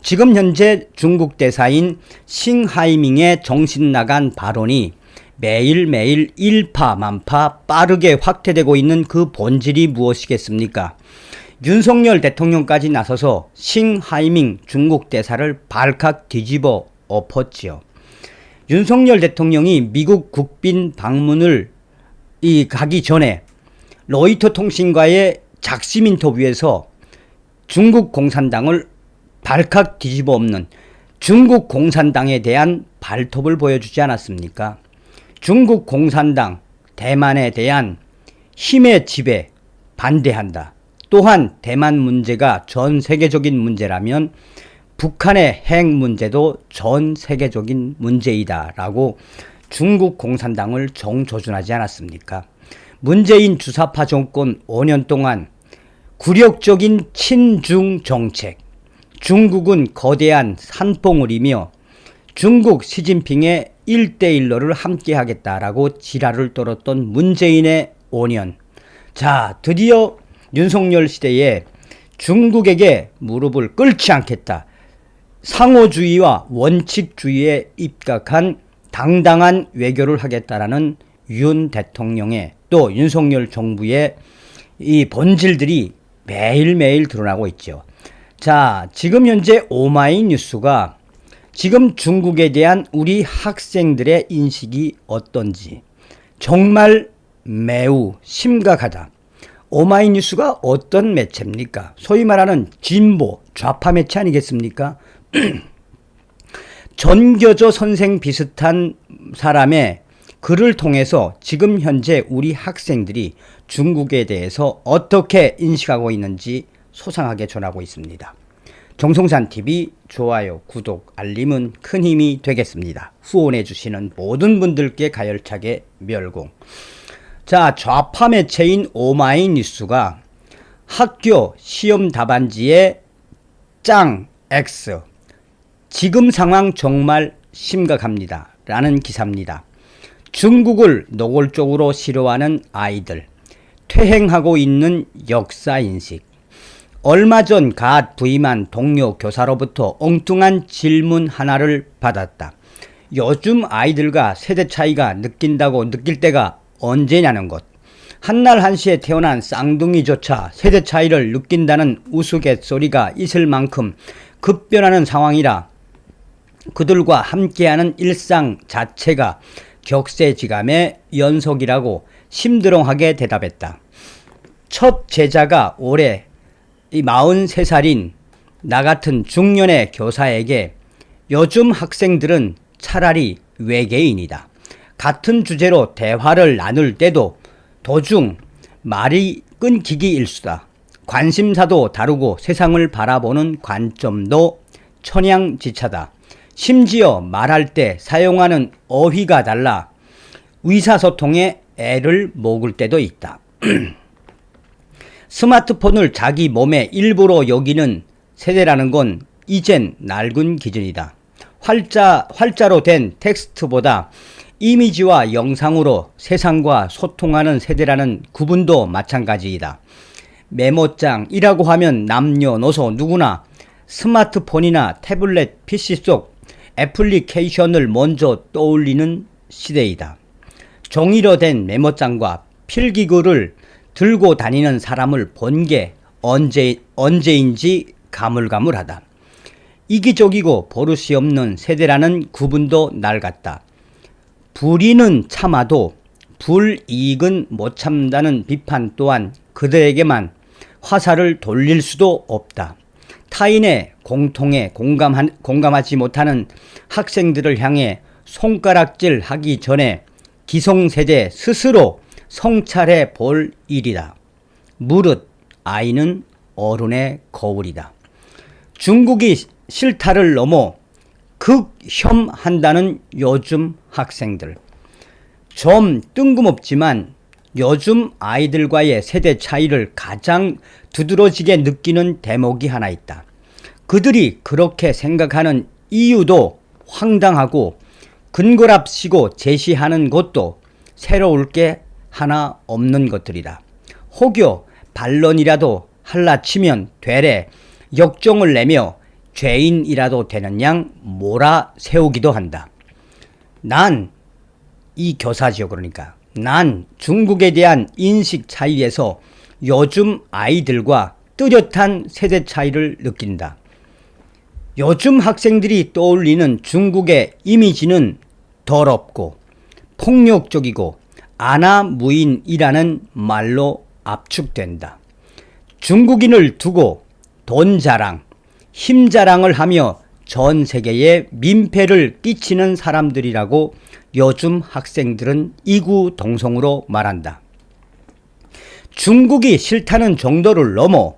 지금 현재 중국 대사인 싱하이밍의 정신나간 발언이 매일매일 일파만파 빠르게 확대되고 있는 그 본질이 무엇이겠습니까? 윤석열 대통령까지 나서서 싱하이밍 중국 대사를 발칵 뒤집어 엎었지요. 윤석열 대통령이 미국 국빈 방문을 가기 전에 로이터 통신과의 작심 인터뷰에서 중국 공산당을 발칵 뒤집어 엎는 중국 공산당에 대한 발톱을 보여주지 않았습니까? 중국 공산당, 대만에 대한 힘의 지배 반대한다. 또한 대만 문제가 전 세계적인 문제라면 북한의 핵 문제도 전 세계적인 문제이다 라고 중국 공산당을 정조준하지 않았습니까? 문재인 주사파 정권 5년 동안 굴욕적인 친중 정책, 중국은 거대한 산봉을 이며 중국 시진핑의 1대1로를 함께 하겠다라고 지랄을 떨었던 문재인의 5년. 자, 드디어 윤석열 시대에 중국에게 무릎을 꿇지 않겠다. 상호주의와 원칙주의에 입각한 당당한 외교를 하겠다라는 윤 대통령의 또 윤석열 정부의 이 본질들이 매일매일 드러나고 있죠. 자, 지금 현재 오마이뉴스가 지금 중국에 대한 우리 학생들의 인식이 어떤지 정말 매우 심각하다. 오마이뉴스가 어떤 매체입니까? 소위 말하는 진보, 좌파 매체 아니겠습니까? 전교조 선생 비슷한 사람의 글을 통해서 지금 현재 우리 학생들이 중국에 대해서 어떻게 인식하고 있는지 소상하게 전하고 있습니다. 정성산TV 좋아요, 구독, 알림은 큰 힘이 되겠습니다. 후원해 주시는 모든 분들께 가열차게 멸공. 자, 좌파 매체인 오마이뉴스가 학교 시험 답안지에 짱 X 지금 상황 정말 심각합니다 라는 기사입니다. 중국을 노골적으로 싫어하는 아이들, 퇴행하고 있는 역사인식. 얼마 전 갓 부임한 동료 교사로부터 엉뚱한 질문 하나를 받았다. 요즘 아이들과 세대 차이가 느낄 때가 언제냐는 것. 한날 한시에 태어난 쌍둥이조차 세대 차이를 느낀다는 우스갯소리가 있을 만큼 급변하는 상황이라 그들과 함께하는 일상 자체가 격세지감의 연속이라고 심드렁하게 대답했다. 첫 제자가 올해 43살인 나 같은 중년의 교사에게 요즘 학생들은 차라리 외계인이다. 같은 주제로 대화를 나눌 때도 도중 말이 끊기기 일수다. 관심사도 다르고 세상을 바라보는 관점도 천양지차다. 심지어 말할 때 사용하는 어휘가 달라 의사소통에 애를 먹을 때도 있다. 스마트폰을 자기 몸의 일부로 여기는 세대라는 건 이젠 낡은 기준이다. 활자로 된 텍스트보다 이미지와 영상으로 세상과 소통하는 세대라는 구분도 마찬가지이다. 메모장이라고 하면 남녀노소 누구나 스마트폰이나 태블릿 PC 속 애플리케이션을 먼저 떠올리는 시대이다. 종이로 된 메모장과 필기구를 들고 다니는 사람을 본 게 언제인지 가물가물하다. 이기적이고 버릇이 없는 세대라는 구분도 낡았다. 불의는 참아도 불이익은 못 참는다는 비판 또한 그들에게만 화살을 돌릴 수도 없다. 타인의 공통에 공감하지 못하는 학생들을 향해 손가락질 하기 전에 기성세대 스스로 성찰해 볼 일이다. 무릇 아이는 어른의 거울이다. 중국이 실타를 넘어 극혐한다는 요즘 학생들. 좀 뜬금없지만 요즘 아이들과의 세대 차이를 가장 두드러지게 느끼는 대목이 하나 있다. 그들이 그렇게 생각하는 이유도 황당하고 근거랍시고 제시하는 것도 새로울 게 하나 없는 것들이다. 혹여 반론이라도 할라치면 되레 역정을 내며 죄인이라도 되는 양 몰아세우기도 한다. 이 교사지요. 그러니까 난 중국에 대한 인식 차이에서 요즘 아이들과 뚜렷한 세대 차이를 느낀다. 요즘 학생들이 떠올리는 중국의 이미지는 더럽고 폭력적이고 아나무인이라는 말로 압축된다. 중국인을 두고 돈 자랑, 힘 자랑을 하며 전 세계에 민폐를 끼치는 사람들이라고 요즘 학생들은 이구동성으로 말한다. 중국이 싫다는 정도를 넘어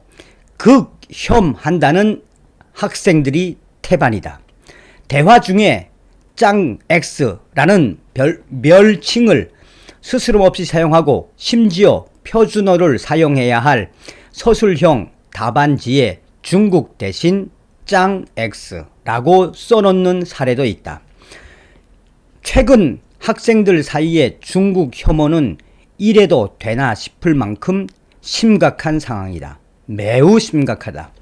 극혐한다는 학생들이 태반이다. 대화 중에 짱 X라는 멸칭을 스스럼 없이 사용하고 심지어 표준어를 사용해야 할 서술형 답안지에 중국 대신 짱 X라고 써놓는 사례도 있다. 최근 학생들 사이에 중국 혐오는 이래도 되나 싶을 만큼 심각한 상황이다. 매우 심각하다.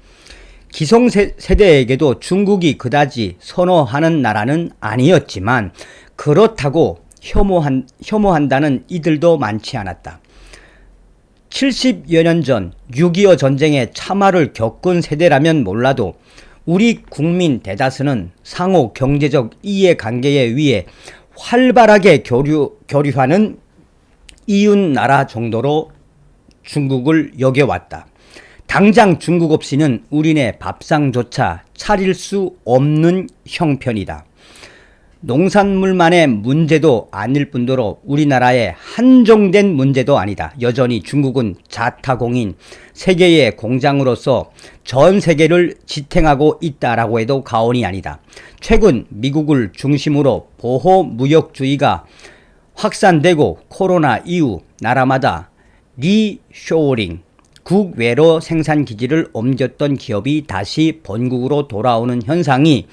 기성세대에게도 중국이 그다지 선호하는 나라는 아니었지만 그렇다고 혐오한다는 이들도 많지 않았다. 70여 년 전 6.25 전쟁의 참화를 겪은 세대라면 몰라도 우리 국민 대다수는 상호 경제적 이해관계에 의해 활발하게 교류하는 이웃나라 정도로 중국을 여겨왔다. 당장 중국 없이는 우리네 밥상조차 차릴 수 없는 형편이다. 농산물만의 문제도 아닐 뿐더러 우리나라의 한정된 문제도 아니다. 여전히 중국은 자타공인 세계의 공장으로서 전 세계를 지탱하고 있다라고 해도 과언이 아니다. 최근 미국을 중심으로 보호무역주의가 확산되고 코로나 이후 나라마다 리쇼링, 국외로 생산기지를 옮겼던 기업이 다시 본국으로 돌아오는 현상이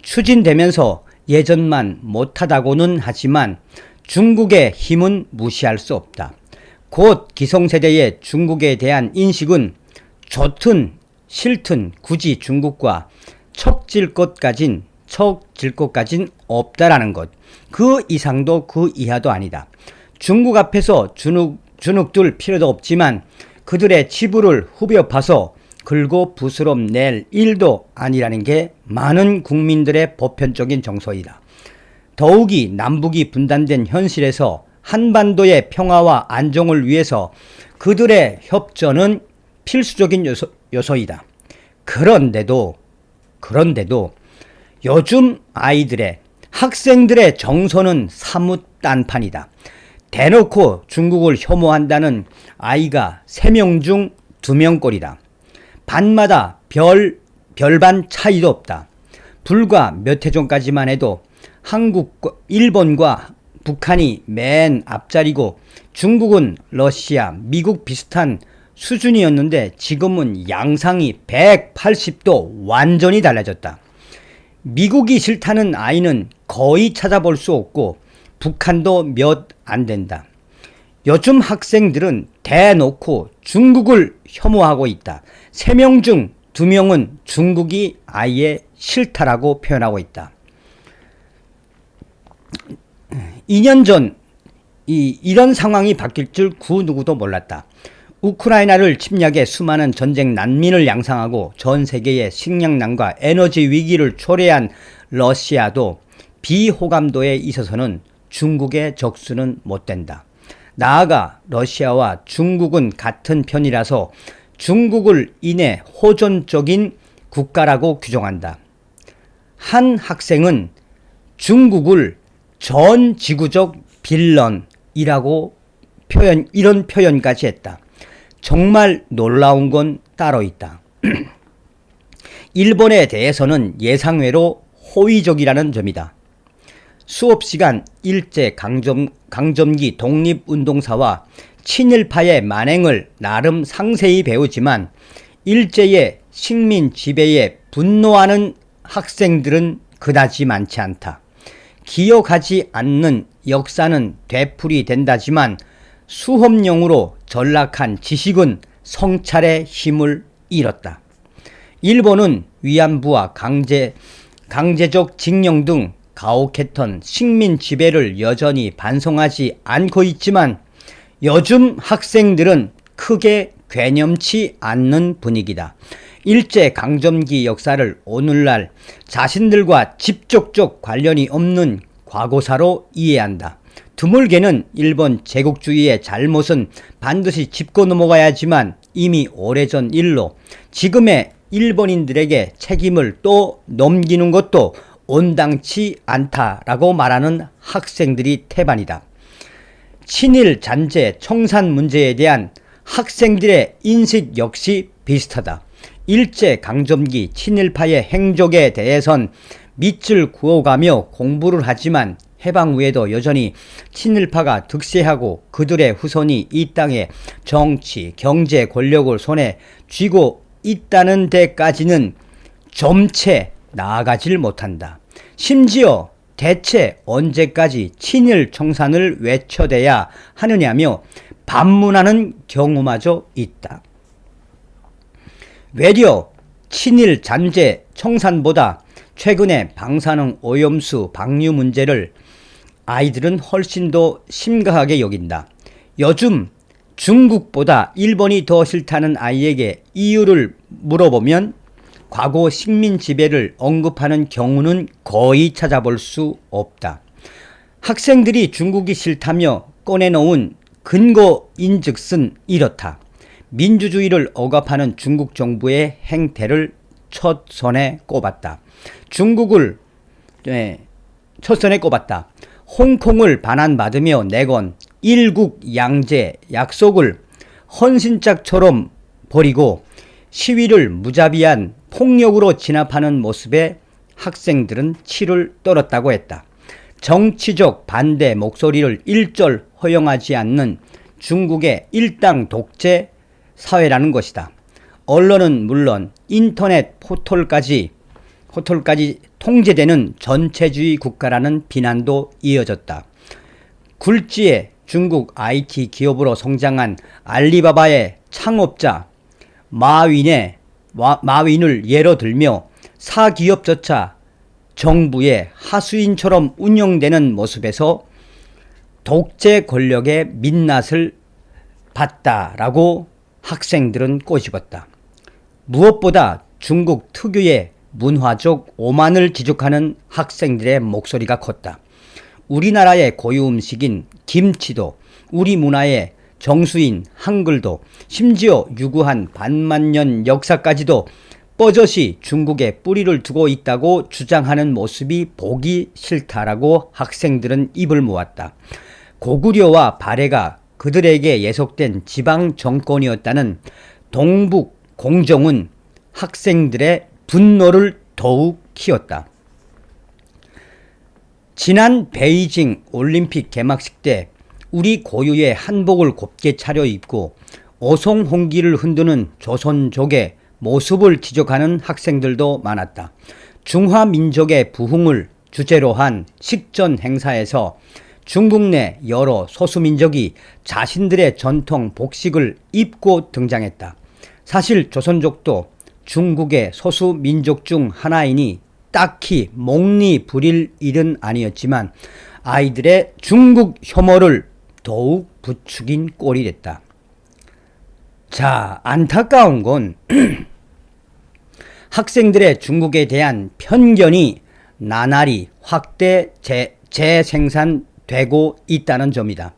추진되면서 예전만 못하다고는 하지만 중국의 힘은 무시할 수 없다. 곧 기성세대의 중국에 대한 인식은 좋든 싫든 굳이 중국과 척질 것까진 없다라는 것. 그 이상도 그 이하도 아니다. 중국 앞에서 주눅들 필요도 없지만 그들의 지불을 후벼 파서 긁고 부스럼 낼 일도 아니라는 게 많은 국민들의 보편적인 정서이다. 더욱이 남북이 분단된 현실에서 한반도의 평화와 안정을 위해서 그들의 협전은 필수적인 요소이다. 그런데도 요즘 학생들의 정서는 사뭇 딴판이다. 대놓고 중국을 혐오한다는 아이가 3명 중 2명꼴이다. 반마다 별반 차이도 없다. 불과 몇 해 전까지만 해도 일본과 북한이 맨 앞자리고 중국은 러시아, 미국 비슷한 수준이었는데 지금은 양상이 180도 완전히 달라졌다. 미국이 싫다는 아이는 거의 찾아볼 수 없고 북한도 몇 안 된다. 요즘 학생들은 대놓고 중국을 혐오하고 있다. 3명 중 2명은 중국이 아예 싫다라고 표현하고 있다. 2년 전 이런 상황이 바뀔 줄 그 누구도 몰랐다. 우크라이나를 침략해 수많은 전쟁 난민을 양상하고 전 세계의 식량난과 에너지 위기를 초래한 러시아도 비호감도에 있어서는 중국의 적수는 못 된다. 나아가 러시아와 중국은 같은 편이라서 중국을 인해 호전적인 국가라고 규정한다. 한 학생은 중국을 전 지구적 빌런이라고 이런 표현까지 했다. 정말 놀라운 건 따로 있다. 일본에 대해서는 예상외로 호의적이라는 점이다. 수업시간 일제 강점기 독립운동사와 친일파의 만행을 나름 상세히 배우지만 일제의 식민 지배에 분노하는 학생들은 그다지 많지 않다. 기억하지 않는 역사는 되풀이 된다지만 수험용으로 전락한 지식은 성찰의 힘을 잃었다. 일본은 위안부와 강제적 징용 등 가혹했던 식민 지배를 여전히 반성하지 않고 있지만 요즘 학생들은 크게 괴념치 않는 분위기다. 일제 강점기 역사를 오늘날 자신들과 직접적 관련이 없는 과거사로 이해한다. 드물게는 일본 제국주의의 잘못은 반드시 짚고 넘어가야 하지만 이미 오래전 일로 지금의 일본인들에게 책임을 또 넘기는 것도 온당치 않다라고 말하는 학생들이 태반이다. 친일 잔재 청산 문제에 대한 학생들의 인식 역시 비슷하다. 일제 강점기 친일파의 행적에 대해선 밑을 그어가며 공부를 하지만 해방 후에도 여전히 친일파가 득세하고 그들의 후손이 이 땅에 정치, 경제 권력을 손에 쥐고 있다는 데까지는 점채 나아가질 못한다. 심지어 대체 언제까지 친일 청산을 외쳐대야 하느냐며 반문하는 경우마저 있다. 외려 친일 잔재 청산보다 최근의 방사능 오염수 방류 문제를 아이들은 훨씬 더 심각하게 여긴다. 요즘 중국보다 일본이 더 싫다는 아이에게 이유를 물어보면 과거 식민 지배를 언급하는 경우는 거의 찾아볼 수 없다. 학생들이 중국이 싫다며 꺼내놓은 근거인즉슨 이렇다. 민주주의를 억압하는 중국 정부의 행태를 첫선에 꼽았다. 첫선에 꼽았다. 홍콩을 반환받으며 내건 일국 양제 약속을 헌신짝처럼 버리고 시위를 무자비한 폭력으로 진압하는 모습에 학생들은 치를 떨었다고 했다. 정치적 반대 목소리를 일절 허용하지 않는 중국의 일당 독재 사회라는 것이다. 언론은 물론 인터넷 포털까지 통제되는 전체주의 국가라는 비난도 이어졌다. 굴지의 중국 IT 기업으로 성장한 알리바바의 창업자 마윈을 예로 들며 사기업조차 정부의 하수인처럼 운영되는 모습에서 독재 권력의 민낯을 봤다라고 학생들은 꼬집었다. 무엇보다 중국 특유의 문화적 오만을 지적하는 학생들의 목소리가 컸다. 우리나라의 고유 음식인 김치도 우리 문화의 정수인 한글도 심지어 유구한 반만년 역사까지도 뻐젓이 중국에 뿌리를 두고 있다고 주장하는 모습이 보기 싫다라고 학생들은 입을 모았다. 고구려와 발해가 그들에게 예속된 지방 정권이었다는 동북 공정은 학생들의 분노를 더욱 키웠다. 지난 베이징 올림픽 개막식 때 우리 고유의 한복을 곱게 차려입고 어송홍기를 흔드는 조선족의 모습을 지적하는 학생들도 많았다. 중화민족의 부흥을 주제로 한 식전 행사에서 중국 내 여러 소수민족이 자신들의 전통 복식을 입고 등장했다. 사실 조선족도 중국의 소수민족 중 하나이니 딱히 몽리 부릴 일은 아니었지만 아이들의 중국 혐오를 더욱 부추긴 꼴이 됐다. 자, 안타까운 건 학생들의 중국에 대한 편견이 나날이 확대 재생산되고 있다는 점이다.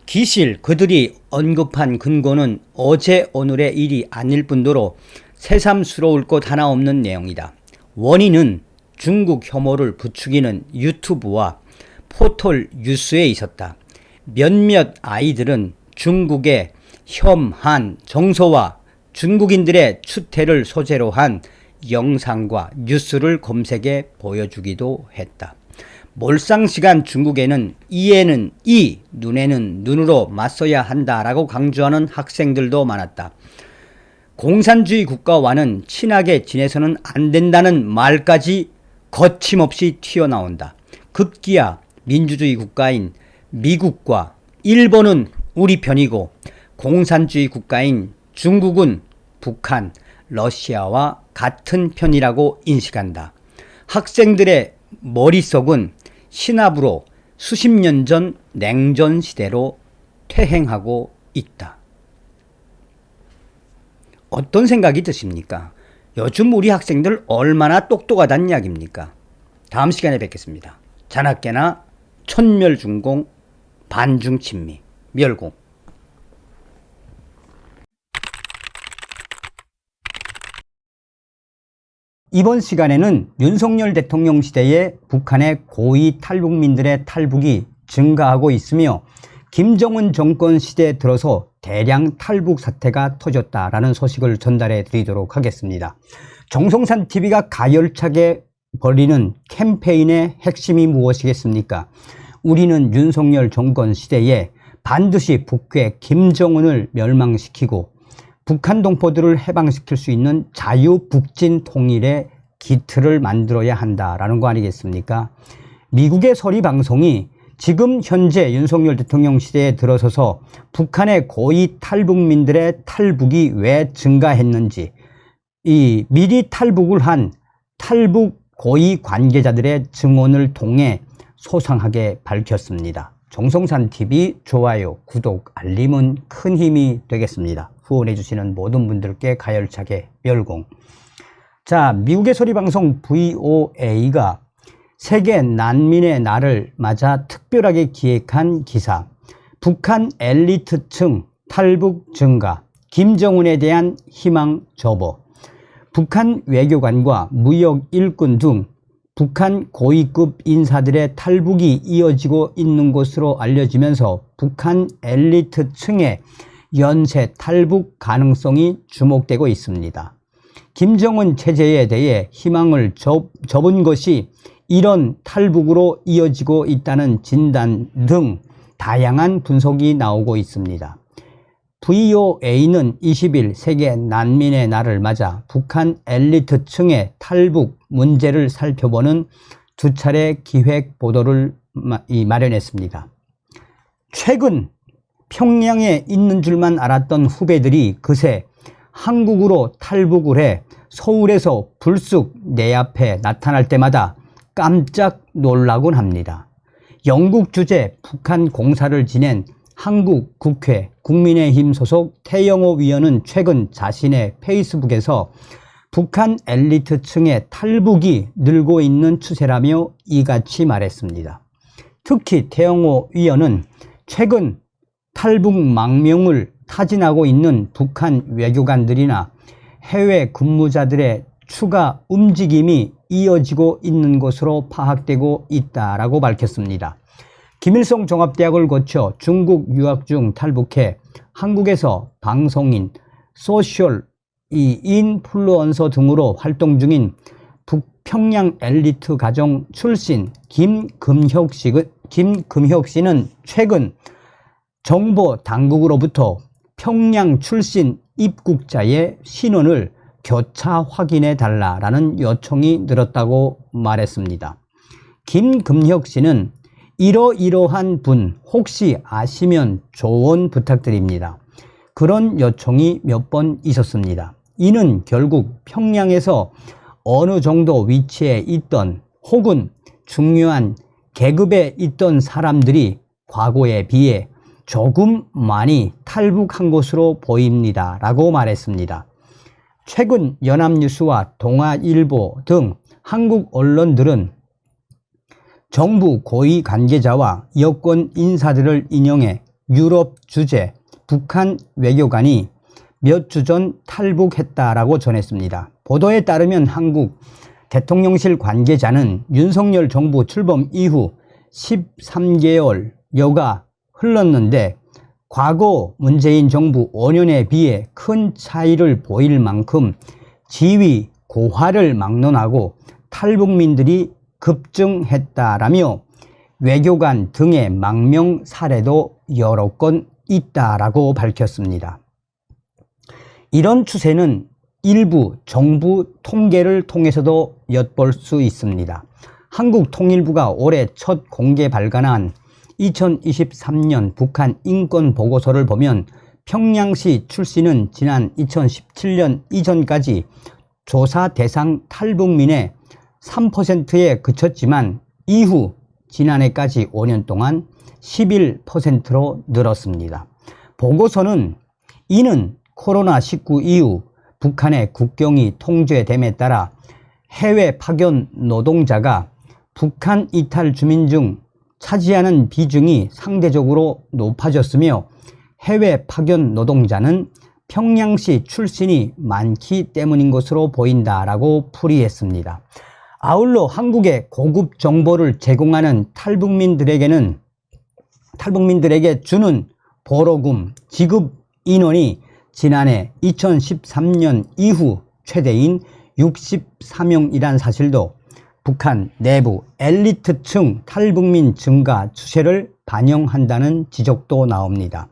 기실 그들이 언급한 근거는 어제 오늘의 일이 아닐 뿐더러 새삼스러울 것 하나 없는 내용이다. 원인은 중국 혐오를 부추기는 유튜브와 포털 뉴스에 있었다. 몇몇 아이들은 중국의 혐한 정서와 중국인들의 추태를 소재로 한 영상과 뉴스를 검색해 보여주기도 했다. 몰상식한 중국에는 이에는 이, 눈에는 눈으로 맞서야 한다라고 강조하는 학생들도 많았다. 공산주의 국가와는 친하게 지내서는 안 된다는 말까지 거침없이 튀어나온다. 급기야 민주주의 국가인 미국과 일본은 우리 편이고 공산주의 국가인 중국은 북한, 러시아와 같은 편이라고 인식한다. 학생들의 머릿속은 신압으로 수십 년 전 냉전 시대로 퇴행하고 있다. 어떤 생각이 드십니까? 요즘 우리 학생들 얼마나 똑똑하다는 이야기입니까? 다음 시간에 뵙겠습니다. 자나깨나 천멸중공 반중친미 멸공. 이번 시간에는 윤석열 대통령 시대에 북한의 고위 탈북민들의 탈북이 증가하고 있으며 김정은 정권 시대에 들어서 대량 탈북 사태가 터졌다라는 소식을 전달해 드리도록 하겠습니다. 정성산 TV가 가열차게 벌이는 캠페인의 핵심이 무엇이겠습니까? 우리는 윤석열 정권 시대에 반드시 북괴 김정은을 멸망시키고 북한 동포들을 해방시킬 수 있는 자유북진 통일의 기틀을 만들어야 한다라는 거 아니겠습니까? 미국의 소리 방송이 지금 현재 윤석열 대통령 시대에 들어서서 북한의 고위 탈북민들의 탈북이 왜 증가했는지, 이 미리 탈북을 한 탈북 고위 관계자들의 증언을 통해 소상하게 밝혔습니다. 정성산 TV 좋아요, 구독, 알림은 큰 힘이 되겠습니다. 후원해 주시는 모든 분들께 가열차게 멸공. 자, 미국의 소리방송 VOA가 세계 난민의 날을 맞아 특별하게 기획한 기사, 북한 엘리트층 탈북 증가, 김정은에 대한 희망 접어. 북한 외교관과 무역 일꾼 등 북한 고위급 인사들의 탈북이 이어지고 있는 것으로 알려지면서 북한 엘리트층의 연쇄 탈북 가능성이 주목되고 있습니다. 김정은 체제에 대해 희망을 접은 것이 이런 탈북으로 이어지고 있다는 진단 등 다양한 분석이 나오고 있습니다. VOA는 20일 세계 난민의 날을 맞아 북한 엘리트층의 탈북 문제를 살펴보는 두 차례 기획 보도를 마련했습니다. 최근 평양에 있는 줄만 알았던 후배들이 그새 한국으로 탈북을 해 서울에서 불쑥 내 앞에 나타날 때마다 깜짝 놀라곤 합니다. 영국 주재 북한 공사를 지낸 한국 국회 국민의힘 소속 태영호 위원은 최근 자신의 페이스북에서 북한 엘리트층의 탈북이 늘고 있는 추세라며 이같이 말했습니다. 특히 태영호 위원은 최근 탈북 망명을 타진하고 있는 북한 외교관들이나 해외 근무자들의 추가 움직임이 이어지고 있는 것으로 파악되고 있다라고 밝혔습니다. 김일성 종합대학을 거쳐 중국 유학 중 탈북해 한국에서 방송인, 소셜, 인플루언서 등으로 활동 중인 북평양 엘리트 가정 출신 김금혁 씨는 최근 정보 당국으로부터 평양 출신 입국자의 신원을 교차 확인해 달라라는 요청이 늘었다고 말했습니다. 김금혁 씨는 이러이러한 분 혹시 아시면 조언 부탁드립니다. 그런 요청이 몇 번 있었습니다. 이는 결국 평양에서 어느 정도 위치에 있던 혹은 중요한 계급에 있던 사람들이 과거에 비해 조금 많이 탈북한 것으로 보입니다 라고 말했습니다. 최근 연합뉴스와 동아일보 등 한국 언론들은 정부 고위 관계자와 여권 인사들을 인용해 유럽 주재 북한 외교관이 몇 주 전 탈북했다라고 전했습니다. 보도에 따르면 한국 대통령실 관계자는 윤석열 정부 출범 이후 13개월여가 흘렀는데 과거 문재인 정부 5년에 비해 큰 차이를 보일 만큼 지위 고하를 막론하고 탈북민들이 급증했다라며 외교관 등의 망명 사례도 여러 건 있다라고 밝혔습니다. 이런 추세는 일부 정부 통계를 통해서도 엿볼 수 있습니다. 한국통일부가 올해 첫 공개 발간한 2023년 북한 인권 보고서를 보면 평양시 출신은 지난 2017년 이전까지 조사 대상 탈북민의 3%에 그쳤지만 이후 지난해까지 5년 동안 11%로 늘었습니다. 보고서는 이는 코로나19 이후 북한의 국경이 통제됨에 따라 해외 파견 노동자가 북한 이탈 주민 중 차지하는 비중이 상대적으로 높아졌으며 해외 파견 노동자는 평양시 출신이 많기 때문인 것으로 보인다라고 풀이했습니다. 아울러 한국에 고급 정보를 제공하는 탈북민들에게 주는 보로금 지급 인원이 지난해 2013년 이후 최대인 64명이란 사실도 북한 내부 엘리트층 탈북민 증가 추세를 반영한다는 지적도 나옵니다.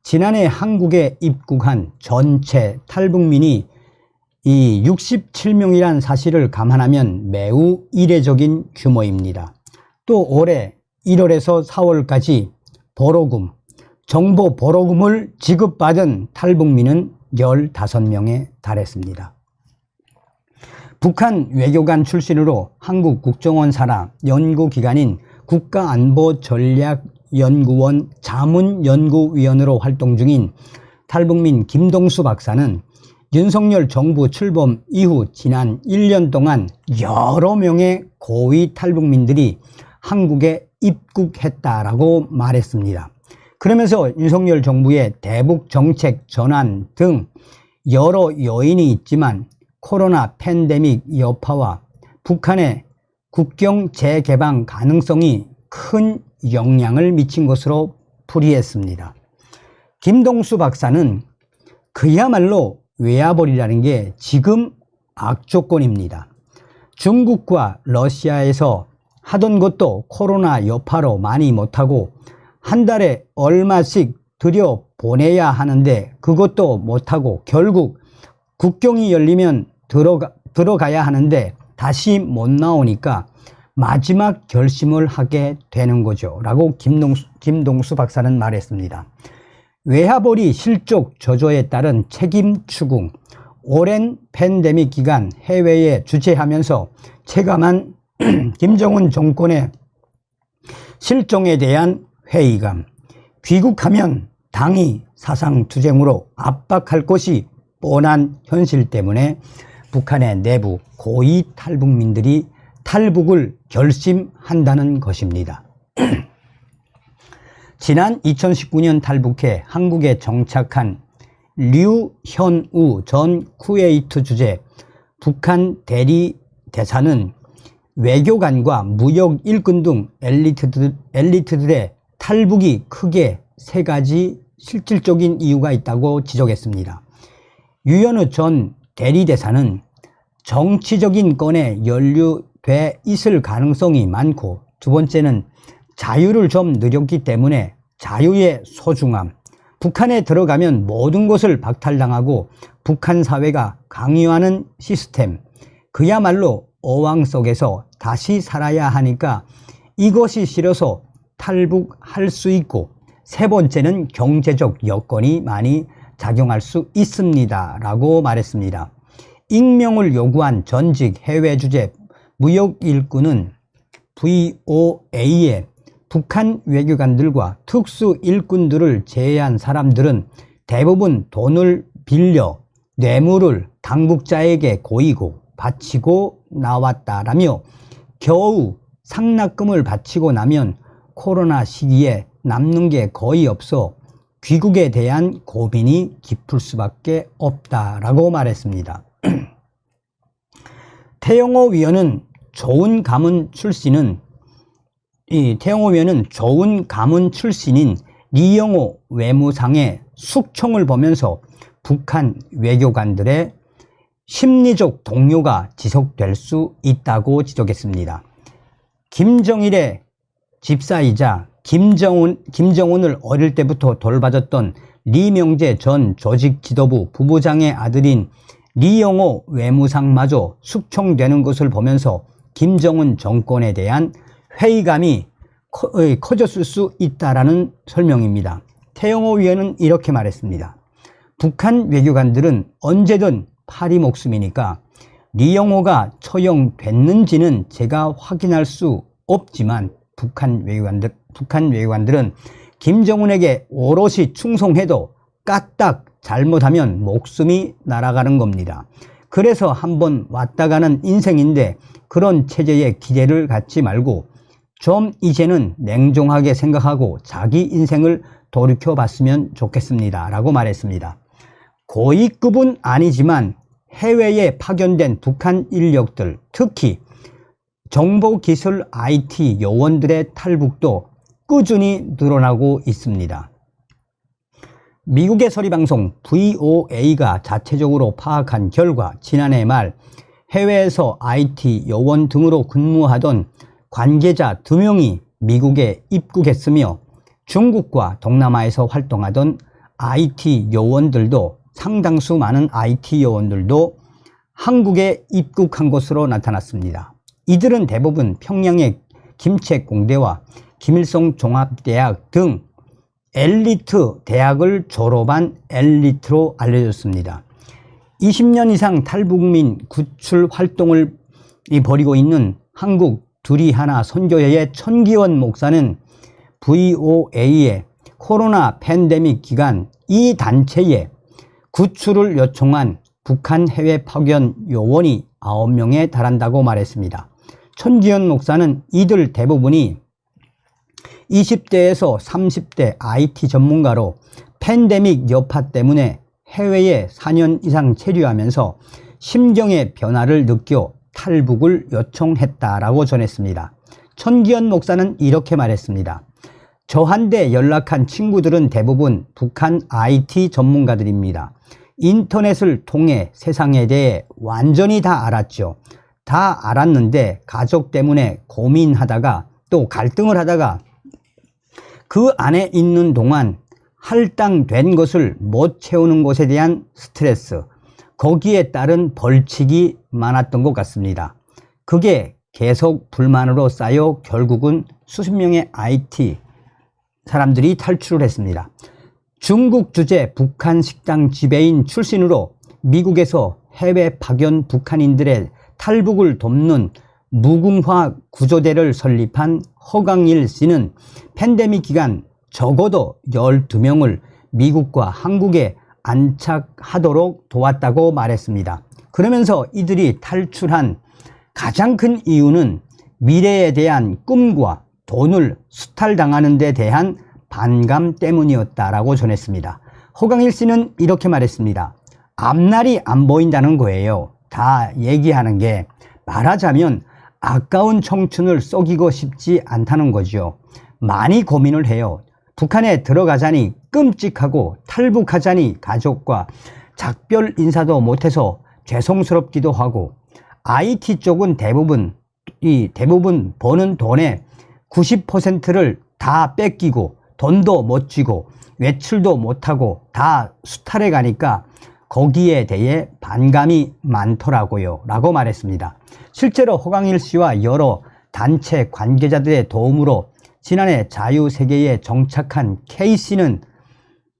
지난해 한국에 입국한 전체 탈북민이 이 67명이란 사실을 감안하면 매우 이례적인 규모입니다. 또 올해 1월에서 4월까지 보로금, 정보 보로금을 지급받은 탈북민은 15명에 달했습니다. 북한 외교관 출신으로 한국 국정원 산하 연구기관인 국가안보전략연구원 자문연구위원으로 활동 중인 탈북민 김동수 박사는 윤석열 정부 출범 이후 지난 1년 동안 여러 명의 고위 탈북민들이 한국에 입국했다라고 말했습니다. 그러면서 윤석열 정부의 대북 정책 전환 등 여러 요인이 있지만 코로나 팬데믹 여파와 북한의 국경 재개방 가능성이 큰 영향을 미친 것으로 풀이했습니다. 김동수 박사는 그야말로 외화벌이라는 게 지금 악조건입니다. 중국과 러시아에서 하던 것도 코로나 여파로 많이 못하고 한 달에 얼마씩 들여 보내야 하는데 그것도 못하고 결국 국경이 열리면 들어가야 하는데 다시 못 나오니까 마지막 결심을 하게 되는 거죠 라고 김동수 박사는 말했습니다. 외화벌이 실족 저조에 따른 책임 추궁, 오랜 팬데믹 기간 해외에 주재하면서 체감한 김정은 정권의 실종에 대한 회의감, 귀국하면 당이 사상투쟁으로 압박할 것이 뻔한 현실 때문에 북한의 내부 고위 탈북민들이 탈북을 결심한다는 것입니다. 지난 2019년 탈북해 한국에 정착한 류현우 전 쿠웨이트 주재 북한 대리 대사는 외교관과 무역 일꾼 등 엘리트들의 탈북이 크게 세 가지 실질적인 이유가 있다고 지적했습니다. 유현우 전 대리대사는 정치적인 건에 연루돼 있을 가능성이 많고, 두 번째는 자유를 좀 누렸기 때문에 자유의 소중함, 북한에 들어가면 모든 것을 박탈당하고 북한 사회가 강요하는 시스템, 그야말로 어왕 속에서 다시 살아야 하니까 이것이 싫어서 탈북할 수 있고, 세 번째는 경제적 여건이 많이 작용할 수 있습니다 라고 말했습니다. 익명을 요구한 전직 해외 주재 무역 일꾼은 VOA에 북한 외교관들과 특수 일꾼들을 제외한 사람들은 대부분 돈을 빌려 뇌물을 당국자에게 고이고 바치고 나왔다라며, 겨우 상납금을 바치고 나면 코로나 시기에 남는 게 거의 없어 귀국에 대한 고민이 깊을 수밖에 없다라고 말했습니다. 태영호 위원은 좋은 가문 출신인 리영호 외무상의 숙청을 보면서 북한 외교관들의 심리적 동요가 지속될 수 있다고 지적했습니다. 김정일의 집사이자 김정은을 어릴 때부터 돌봐줬던 리명재 전 조직지도부 부부장의 아들인 리영호 외무상마저 숙청되는 것을 보면서 김정은 정권에 대한 회의감이 커졌을 수 있다라는 설명입니다. 태영호 위원은 이렇게 말했습니다. 북한 외교관들은 언제든 파리 목숨이니까 리영호가 처형됐는지는 제가 확인할 수 없지만 북한 외교관들은 김정은에게 오롯이 충성해도 까딱 잘못하면 목숨이 날아가는 겁니다. 그래서 한번 왔다 가는 인생인데 그런 체제에 기대를 갖지 말고 좀 이제는 냉정하게 생각하고 자기 인생을 돌이켜 봤으면 좋겠습니다. 라고 말했습니다. 고위급은 아니지만 해외에 파견된 북한 인력들, 특히 정보기술 IT 요원들의 탈북도 꾸준히 늘어나고 있습니다. 미국의 서리방송 VOA가 자체적으로 파악한 결과 지난해 말 해외에서 IT 요원 등으로 근무하던 관계자 2명이 미국에 입국했으며 중국과 동남아에서 활동하던 IT 요원들도 상당수 많은 IT 요원들도 한국에 입국한 것으로 나타났습니다. 이들은 대부분 평양의 김책공대와 김일성 종합대학 등 엘리트 대학을 졸업한 엘리트로 알려졌습니다. 20년 이상 탈북민 구출 활동을 벌이고 있는 한국 두리하나 선교회의 천기원 목사는 VOA에 코로나 팬데믹 기간 이 단체에 구출을 요청한 북한 해외 파견 요원이 9명에 달한다고 말했습니다. 천기원 목사는 이들 대부분이 20대에서 30대 IT 전문가로 팬데믹 여파 때문에 해외에 4년 이상 체류하면서 심경의 변화를 느껴 탈북을 요청했다라고 전했습니다. 천기현 목사는 이렇게 말했습니다. 저한테 연락한 친구들은 대부분 북한 IT 전문가들입니다. 인터넷을 통해 세상에 대해 완전히 다 알았죠. 다 알았는데 가족 때문에 고민하다가 또 갈등을 하다가 그 안에 있는 동안 할당된 것을 못 채우는 것에 대한 스트레스, 거기에 따른 벌칙이 많았던 것 같습니다. 그게 계속 불만으로 쌓여 결국은 수십 명의 IT 사람들이 탈출을 했습니다. 중국 주재 북한 식당 지배인 출신으로 미국에서 해외 파견 북한인들의 탈북을 돕는 무궁화 구조대를 설립한 허강일 씨는 팬데믹 기간 적어도 12명을 미국과 한국에 안착하도록 도왔다고 말했습니다. 그러면서 이들이 탈출한 가장 큰 이유는 미래에 대한 꿈과 돈을 수탈당하는 데 대한 반감 때문이었다라고 전했습니다. 허강일 씨는 이렇게 말했습니다. 앞날이 안 보인다는 거예요. 다 얘기하는 게 말하자면 아까운 청춘을 썩이고 싶지 않다는 거죠. 많이 고민을 해요. 북한에 들어가자니 끔찍하고 탈북하자니 가족과 작별 인사도 못해서 죄송스럽기도 하고 IT 쪽은 대부분 버는 돈의 90%를 다 뺏기고 돈도 못 쥐고 외출도 못하고 다 수탈해 가니까 거기에 대해 반감이 많더라고요 라고 말했습니다. 실제로 허강일 씨와 여러 단체 관계자들의 도움으로 지난해 자유세계에 정착한 K씨는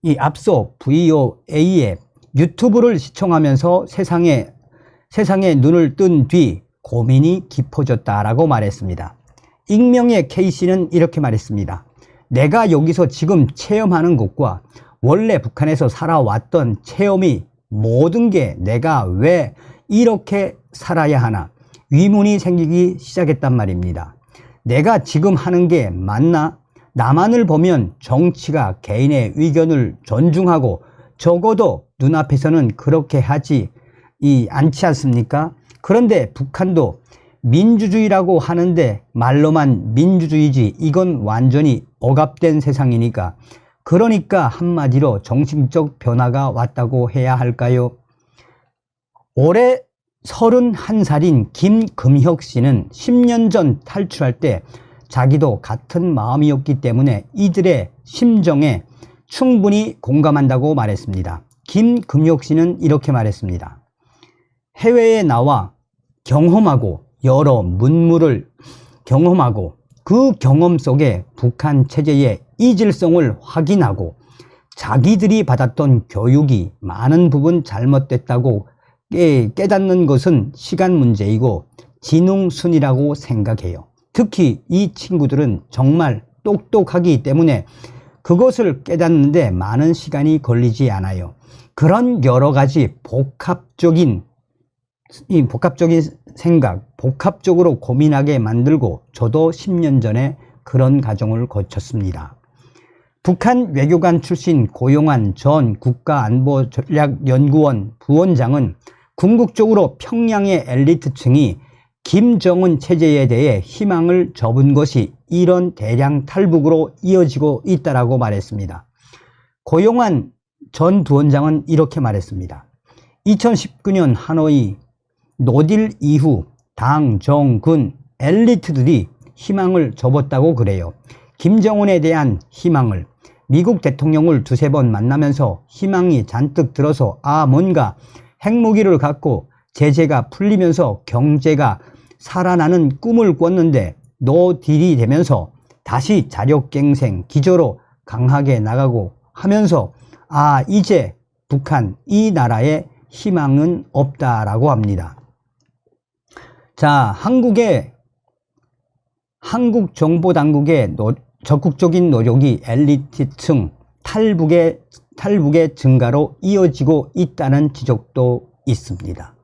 이 앞서 VOA에 유튜브를 시청하면서 세상에 눈을 뜬 뒤 고민이 깊어졌다라고 말했습니다. 익명의 K씨는 이렇게 말했습니다. 내가 여기서 지금 체험하는 것과 원래 북한에서 살아왔던 체험이 모든 게 내가 왜 이렇게 살아야 하나 의문이 생기기 시작했단 말입니다. 내가 지금 하는 게 맞나? 남한을 보면 정치가 개인의 의견을 존중하고 적어도 눈앞에서는 그렇게 하지 않지 않습니까? 그런데 북한도 민주주의라고 하는데 말로만 민주주의지 이건 완전히 억압된 세상이니까 그러니까 한마디로 정신적 변화가 왔다고 해야 할까요? 올해 31살인 김금혁 씨는 10년 전 탈출할 때 자기도 같은 마음이었기 때문에 이들의 심정에 충분히 공감한다고 말했습니다. 김금혁 씨는 이렇게 말했습니다. 해외에 나와 경험하고 여러 문물을 경험하고 그 경험 속에 북한 체제의 이질성을 확인하고 자기들이 받았던 교육이 많은 부분 잘못됐다고 깨닫는 것은 시간 문제이고 지능순이라고 생각해요. 특히 이 친구들은 정말 똑똑하기 때문에 그것을 깨닫는데 많은 시간이 걸리지 않아요. 그런 여러 가지 복합적인 생각, 복합적으로 고민하게 만들고 저도 10년 전에 그런 과정을 거쳤습니다. 북한 외교관 출신 고용환 전 국가안보전략연구원 부원장은 궁극적으로 평양의 엘리트층이 김정은 체제에 대해 희망을 접은 것이 이런 대량 탈북으로 이어지고 있다고 말했습니다. 고용환 전 부원장은 이렇게 말했습니다. 2019년 하노이 노딜 이후 당, 정, 군, 엘리트들이 희망을 접었다고 그래요. 김정은에 대한 희망을 미국 대통령을 두세 번 만나면서 희망이 잔뜩 들어서 뭔가 핵무기를 갖고 제재가 풀리면서 경제가 살아나는 꿈을 꿨는데 노딜이 되면서 다시 자력갱생 기조로 강하게 나가고 하면서 이제 북한 이 나라에 희망은 없다라고 합니다. 자, 한국 정보당국의 적극적인 노력이 엘리트층 탈북의 증가로 이어지고 있다는 지적도 있습니다.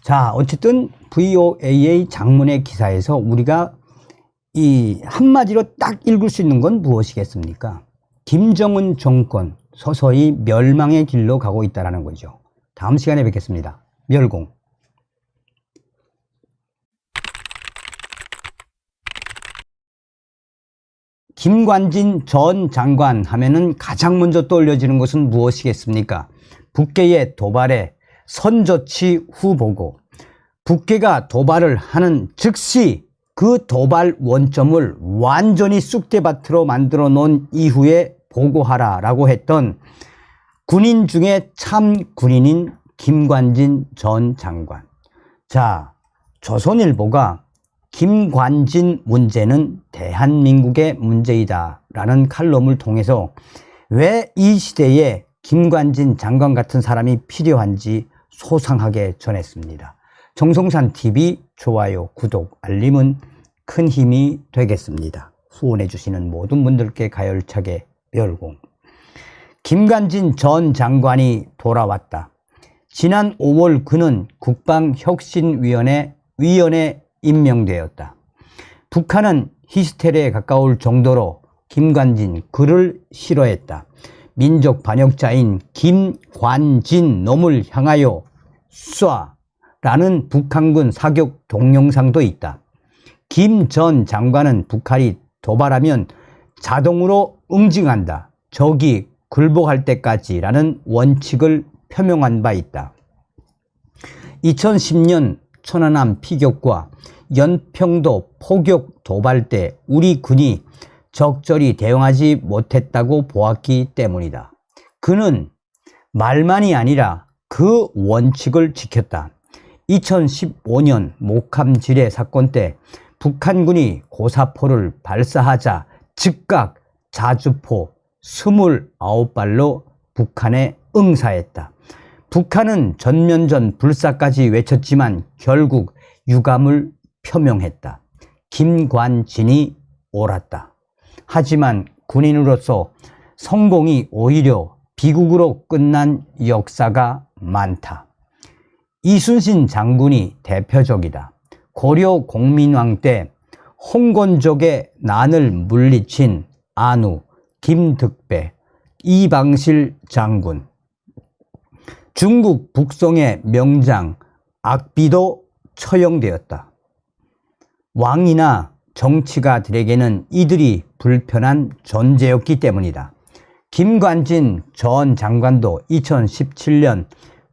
자, 어쨌든 VOA 장문의 기사에서 우리가 이 한마디로 딱 읽을 수 있는 건 무엇이겠습니까? 김정은 정권 서서히 멸망의 길로 가고 있다는 거죠. 다음 시간에 뵙겠습니다. 멸공. 김관진 전 장관 하면은 가장 먼저 떠올려지는 것은 무엇이겠습니까? 북계의 도발에 선저치 후보고, 북계가 도발을 하는 즉시 그 도발 원점을 완전히 쑥대밭으로 만들어 놓은 이후에 보고하라라고 했던 군인 중에 참 군인인 김관진 전 장관. 자, 조선일보가 김관진 문제는 대한민국의 문제이다 라는 칼럼을 통해서 왜 이 시대에 김관진 장관 같은 사람이 필요한지 소상하게 전했습니다. 정성산TV 좋아요, 구독, 알림은 큰 힘이 되겠습니다. 후원해 주시는 모든 분들께 가열차게 멸공. 김관진 전 장관이 돌아왔다. 지난 5월 그는 국방혁신위원회 임명되었다. 북한은 히스테리에 가까울 정도로 김관진 그를 싫어했다. 민족 반역자인 김관진 놈을 향하여 쏴라는 북한군 사격 동영상도 있다. 김 전 장관은 북한이 도발하면 자동으로 응징한다. 적이 굴복할 때까지라는 원칙을 표명한 바 있다. 2010년 천안함 피격과 연평도 포격 도발 때 우리 군이 적절히 대응하지 못했다고 보았기 때문이다. 그는 말만이 아니라 그 원칙을 지켰다. 2015년 목함 지뢰 사건 때 북한군이 고사포를 발사하자 즉각 자주포 29발로 북한에 응사했다. 북한은 전면전 불사까지 외쳤지만 결국 유감을 표명했다. 김관진이 옳았다. 하지만 군인으로서 성공이 오히려 비극으로 끝난 역사가 많다. 이순신 장군이 대표적이다. 고려 공민왕 때 홍건적의 난을 물리친 안우, 김득배, 이방실 장군, 중국 북송의 명장 악비도 처형되었다. 왕이나 정치가들에게는 이들이 불편한 존재였기 때문이다. 김관진 전 장관도 2017년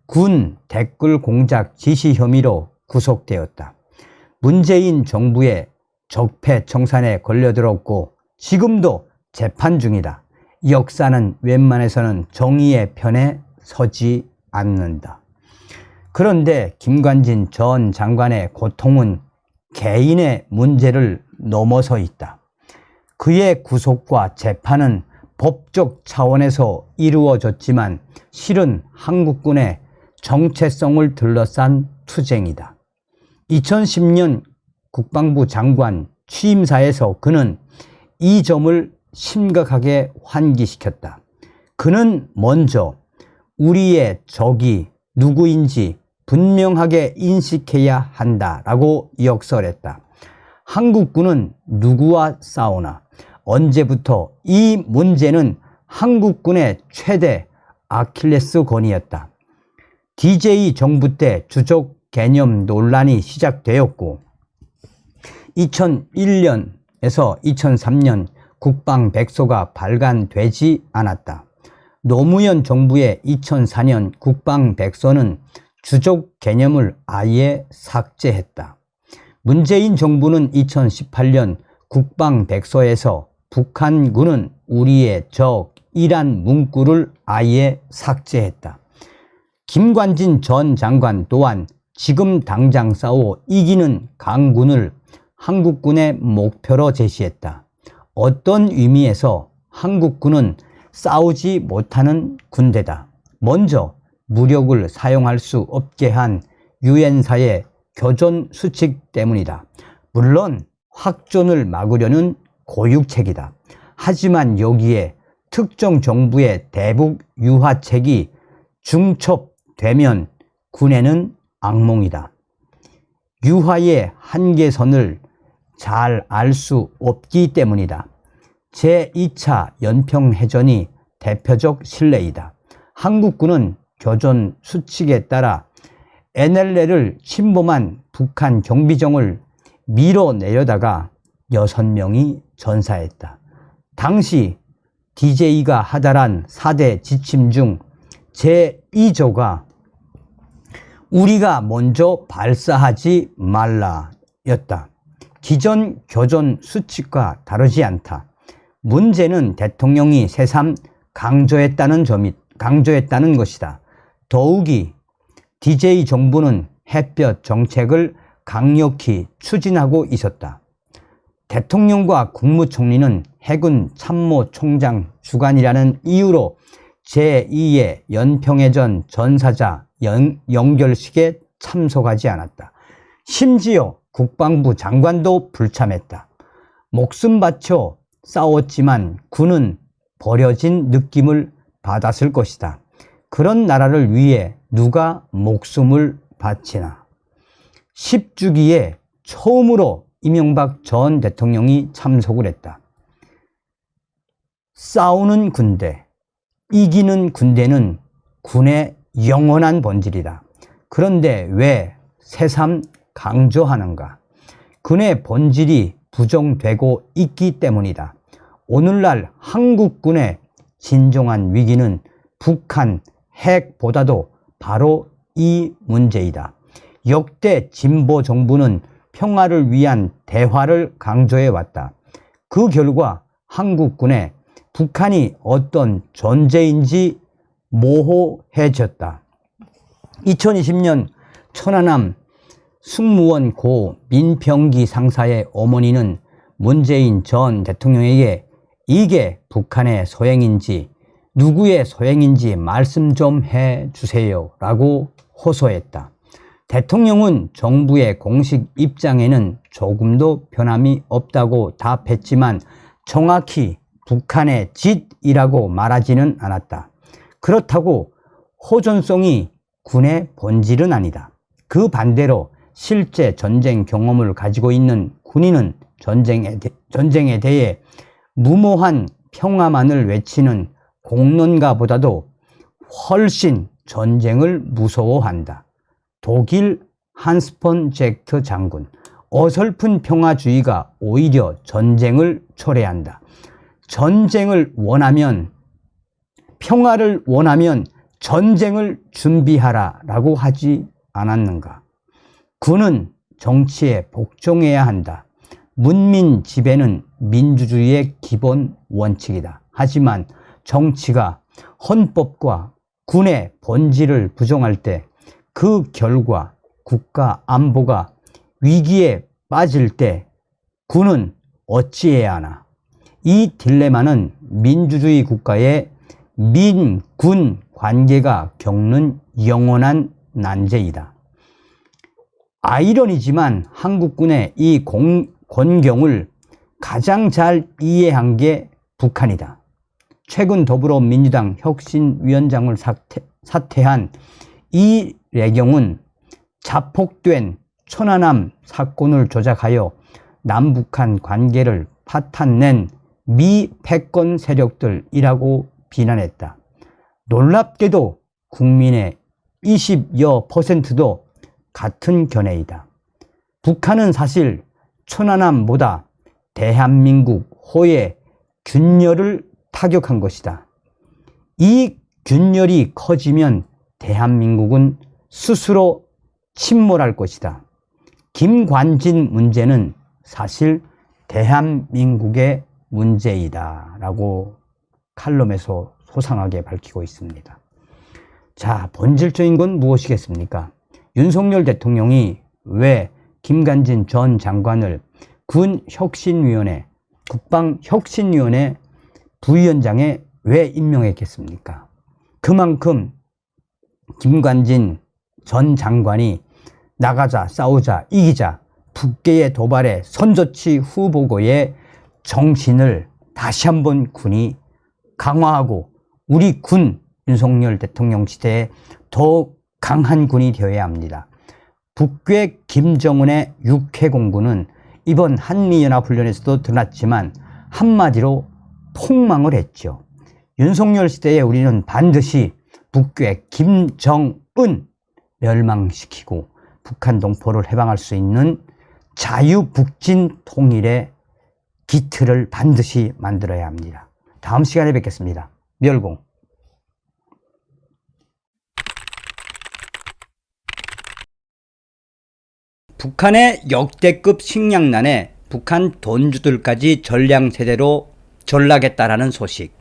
군 댓글 공작 지시 혐의로 구속되었다. 문재인 정부의 적폐 청산에 걸려들었고 지금도 재판 중이다. 역사는 웬만해서는 정의의 편에 서지 않는다. 그런데 김관진 전 장관의 고통은 개인의 문제를 넘어서 있다. 그의 구속과 재판은 법적 차원에서 이루어졌지만 실은 한국군의 정체성을 둘러싼 투쟁이다. 2010년 국방부 장관 취임사에서 그는 이 점을 심각하게 환기시켰다. 그는 먼저 우리의 적이 누구인지 분명하게 인식해야 한다라고 역설했다. 한국군은 누구와 싸우나 언제부터 이 문제는 한국군의 최대 아킬레스건이었다. DJ 정부 때 주적 개념 논란이 시작되었고 2001년에서 2003년 국방백서가 발간되지 않았다. 노무현 정부의 2004년 국방백서는 주적 개념을 아예 삭제했다. 문재인 정부는 2018년 국방백서에서 북한군은 우리의 적이란 문구를 아예 삭제했다. 김관진 전 장관 또한 지금 당장 싸워 이기는 강군을 한국군의 목표로 제시했다. 어떤 의미에서 한국군은 싸우지 못하는 군대다. 먼저 무력을 사용할 수 없게 한 유엔사의 교전 수칙 때문이다. 물론 확전을 막으려는 고육책이다. 하지만 여기에 특정 정부의 대북 유화책이 중첩되면 군에는 악몽이다. 유화의 한계선을 잘 알 수 없기 때문이다. 제2차 연평해전이 대표적 실례이다. 한국군은 교전 수칙에 따라 NLL을 침범한 북한 경비정을 밀어내려다가 6명이 전사했다. 당시 DJ가 하달한 4대 지침 중 제2조가 우리가 먼저 발사하지 말라였다. 기존 교전 수칙과 다르지 않다. 문제는 대통령이 새삼 강조했다는 것이다. 더욱이 DJ 정부는 햇볕 정책을 강력히 추진하고 있었다. 대통령과 국무총리는 해군 참모총장 주관이라는 이유로 제2의 연평해전 전사자 연결식에 참석하지 않았다. 심지어 국방부 장관도 불참했다. 목숨 바쳐 싸웠지만 군은 버려진 느낌을 받았을 것이다. 그런 나라를 위해 누가 목숨을 바치나. 10주기에 처음으로 이명박 전 대통령이 참석을 했다. 싸우는 군대, 이기는 군대는 군의 영원한 본질이다. 그런데 왜 새삼 강조하는가? 군의 본질이 부정되고 있기 때문이다. 오늘날 한국군의 진정한 위기는 북한 핵보다도 바로 이 문제이다. 역대 진보 정부는 평화를 위한 대화를 강조해 왔다. 그 결과 한국군의 북한이 어떤 존재인지 모호해졌다. 2020년 천안함 승무원 고 민병기 상사의 어머니는 문재인 전 대통령에게 이게 북한의 소행인지 누구의 소행인지 말씀 좀 해주세요 라고 호소했다. 대통령은 정부의 공식 입장에는 조금도 변함이 없다고 답했지만 정확히 북한의 짓이라고 말하지는 않았다. 그렇다고 호전성이 군의 본질은 아니다. 그 반대로 실제 전쟁 경험을 가지고 있는 군인은 전쟁에 대해 무모한 평화만을 외치는 공론가보다도 훨씬 전쟁을 무서워한다. 독일 한스폰 젝트 장군, 어설픈 평화주의가 오히려 전쟁을 초래한다. 전쟁을 원하면, 평화를 원하면 전쟁을 준비하라 라고 하지 않았는가? 군은 정치에 복종해야 한다. 문민 지배는 민주주의의 기본 원칙이다. 하지만 정치가 헌법과 군의 본질을 부정할 때 그 결과 국가 안보가 위기에 빠질 때 군은 어찌해야 하나? 이 딜레마는 민주주의 국가의 민군 관계가 겪는 영원한 난제이다. 아이러니지만 한국군의 이 권경을 가장 잘 이해한 게 북한이다. 최근 더불어민주당 혁신위원장을 사퇴한 이래경은 자폭된 천안함 사건을 조작하여 남북한 관계를 파탄낸 미 패권 세력들이라고 비난했다. 놀랍게도 국민의 20여 %도 같은 견해이다. 북한은 사실 천안함보다 대한민국 호의 균열을 타격한 것이다. 이 균열이 커지면 대한민국은 스스로 침몰할 것이다. 김관진 문제는 사실 대한민국의 문제이다 라고 칼럼에서 소상하게 밝히고 있습니다. 자, 본질적인 건 무엇이겠습니까? 윤석열 대통령이 왜 김관진 전 장관을 군혁신위원회, 국방혁신위원회 부위원장에 왜 임명했겠습니까? 그만큼 김관진 전 장관이 나가자, 싸우자, 이기자, 북계의 도발에 선조치 후보고의 정신을 다시 한번 군이 강화하고 우리 군 윤석열 대통령 시대에 더 강한 군이 되어야 합니다. 북괴 김정은의 육해공군은 이번 한미연합훈련에서도 드러났지만 한마디로 폭망을 했죠. 윤석열 시대에 우리는 반드시 북괴 김정은 멸망시키고 북한 동포를 해방할 수 있는 자유북진 통일의 기틀을 반드시 만들어야 합니다. 다음 시간에 뵙겠습니다. 멸공. 북한의 역대급 식량난에 북한 돈주들까지 전량세대로 전락했다라는 소식.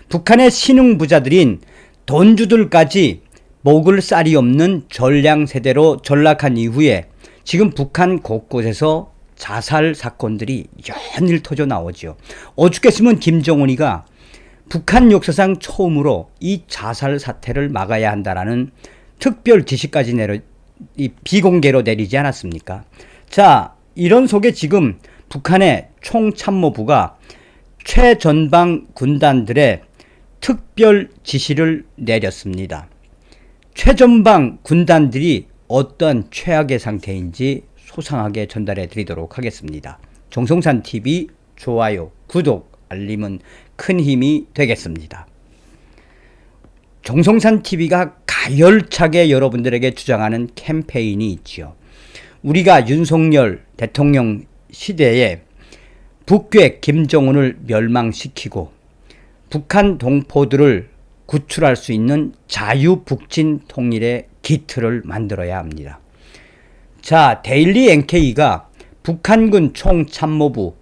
북한의 신흥부자들인 돈주들까지 먹을 쌀이 없는 전량세대로 전락한 이후에 지금 북한 곳곳에서 자살 사건들이 연일 터져 나오죠. 어죽했으면 김정은이가 북한 역사상 처음으로 이 자살 사태를 막아야 한다라는 특별 지시까지 비공개로 내리지 않았습니까? 자, 이런 속에 지금 북한의 총참모부가 최전방 군단들의 특별 지시를 내렸습니다. 최전방 군단들이 어떤 최악의 상태인지 소상하게 전달해 드리도록 하겠습니다. 정성산TV 좋아요, 구독, 알림은 큰 힘이 되겠습니다. 정성산TV가 가열차게 여러분들에게 주장하는 캠페인이 있지요. 우리가 윤석열 대통령 시대에 북괴 김정은을 멸망시키고 북한 동포들을 구출할 수 있는 자유북진 통일의 기틀을 만들어야 합니다. 자, 데일리 NK가 북한군 총참모부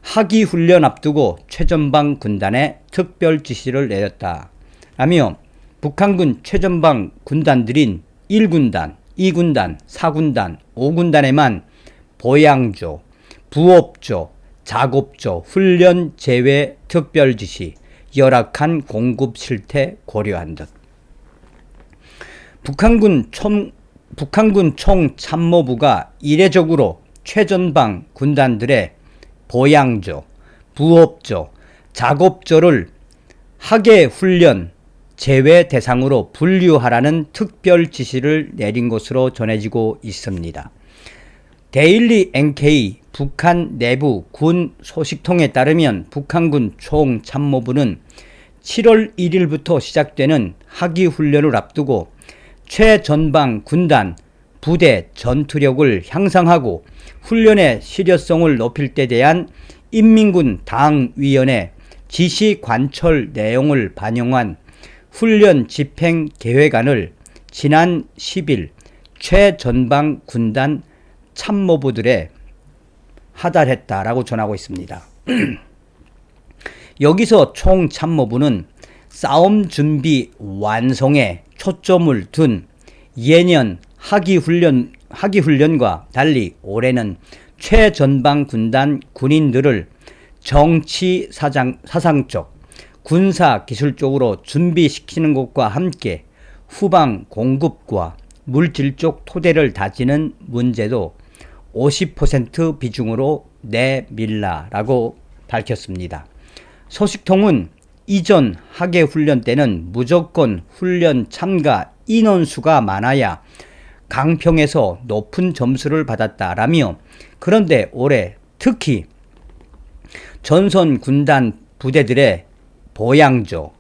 하기훈련 앞두고 최전방 군단에 특별 지시를 내렸다라며 북한군 최전방 군단들인 1군단, 2군단, 4군단, 5군단에만 보양조, 부업조, 작업조, 훈련 제외 특별 지시, 열악한 공급 실태 고려한 듯. 북한군 총참모부가 이례적으로 최전방 군단들의 보양조, 부업조, 작업조를 하계 훈련 제외 대상으로 분류하라는 특별 지시를 내린 것으로 전해지고 있습니다. 데일리 NK 북한 내부 군 소식통에 따르면 북한군 총참모부는 7월 1일부터 시작되는 하기훈련을 앞두고 최전방 군단 부대 전투력을 향상하고 훈련의 실효성을 높일 때 대한 인민군 당위원회 지시 관철 내용을 반영한 훈련 집행 계획안을 지난 10일 최전방 군단 참모부들에 하달했다라고 전하고 있습니다. 여기서 총참모부는 싸움 준비 완성에 초점을 둔 예년 하기훈련과 달리 올해는 최전방 군단 군인들을 정치 사상적, 군사 기술적으로 준비시키는 것과 함께 후방 공급과 물질적 토대를 다지는 문제도 50% 비중으로 내밀라라고 밝혔습니다. 소식통은 이전 하계훈련 때는 무조건 훈련 참가 인원수가 많아야 강평에서 높은 점수를 받았다라며, 그런데 올해 특히 전선 군단 부대들의 보양조,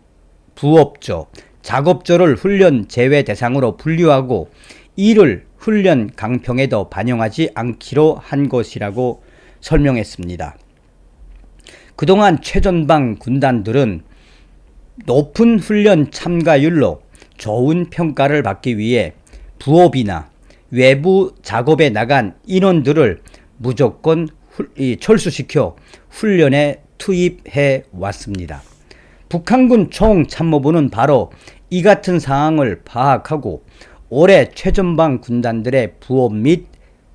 부업조, 작업조를 훈련 제외 대상으로 분류하고 이를 훈련 강평에도 반영하지 않기로 한 것이라고 설명했습니다. 그동안 최전방 군단들은 높은 훈련 참가율로 좋은 평가를 받기 위해 부업이나 외부 작업에 나간 인원들을 무조건 철수시켜 훈련에 투입해 왔습니다. 북한군 총참모부는 바로 이 같은 상황을 파악하고 올해 최전방 군단들의 부업 및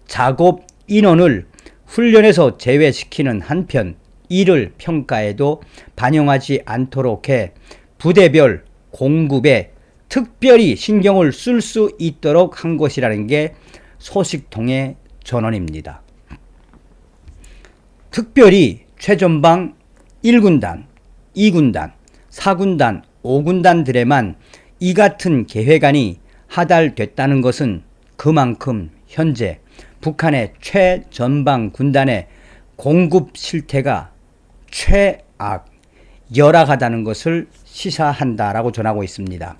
작업 인원을 훈련에서 제외시키는 한편 이를 평가에도 반영하지 않도록 해 부대별 공급에 특별히 신경을 쓸 수 있도록 한 것이라는 게 소식통의 전언입니다. 특별히 최전방 1군단, 2군단, 4군단, 5군단들에만 이 같은 계획안이 하달됐다는 것은 그만큼 현재 북한의 최전방 군단의 공급 실태가 최악, 열악하다는 것을 시사한다라고 전하고 있습니다.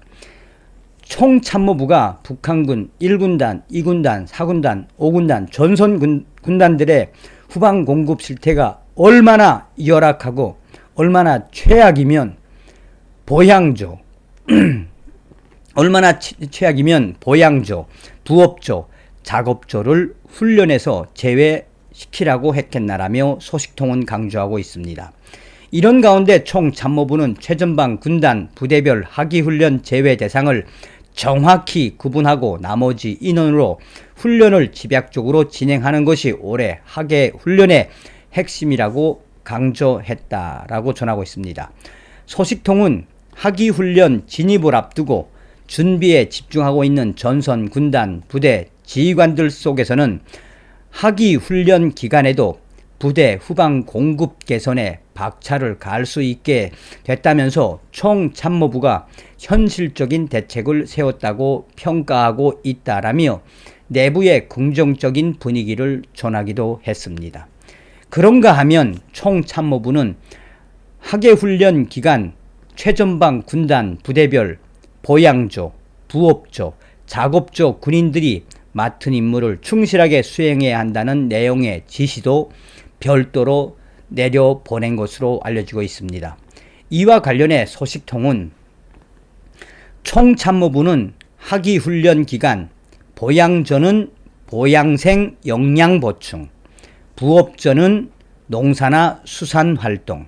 총참모부가 북한군 1군단, 2군단, 4군단, 5군단 전선 군단들의 후방 공급 실태가 얼마나 열악하고 얼마나 최악이면 보양조, 얼마나 최악이면 보양조, 부업조, 작업조를 훈련에서 제외시키라고 했겠나라며 소식통은 강조하고 있습니다. 이런 가운데 총참모부는 최전방 군단 부대별 하기훈련 제외 대상을 정확히 구분하고 나머지 인원으로 훈련을 집약적으로 진행하는 것이 올해 하계훈련의 핵심이라고 강조했다라고 전하고 있습니다. 소식통은 하기훈련 진입을 앞두고 준비에 집중하고 있는 전선 군단 부대 지휘관들 속에서는 하기훈련 기간에도 부대 후방 공급 개선에 박차를 가할 수 있게 됐다면서 총참모부가 현실적인 대책을 세웠다고 평가하고 있다라며 내부의 긍정적인 분위기를 전하기도 했습니다. 그런가 하면 총참모부는 하계훈련 기간 최전방 군단 부대별 보양조, 부업조, 작업조 군인들이 맡은 임무를 충실하게 수행해야 한다는 내용의 지시도 별도로 내려보낸 것으로 알려지고 있습니다. 이와 관련해 소식통은 총참모부는 하기훈련 기간 보양조는 보양생 역량보충, 부업조는 농사나 수산활동,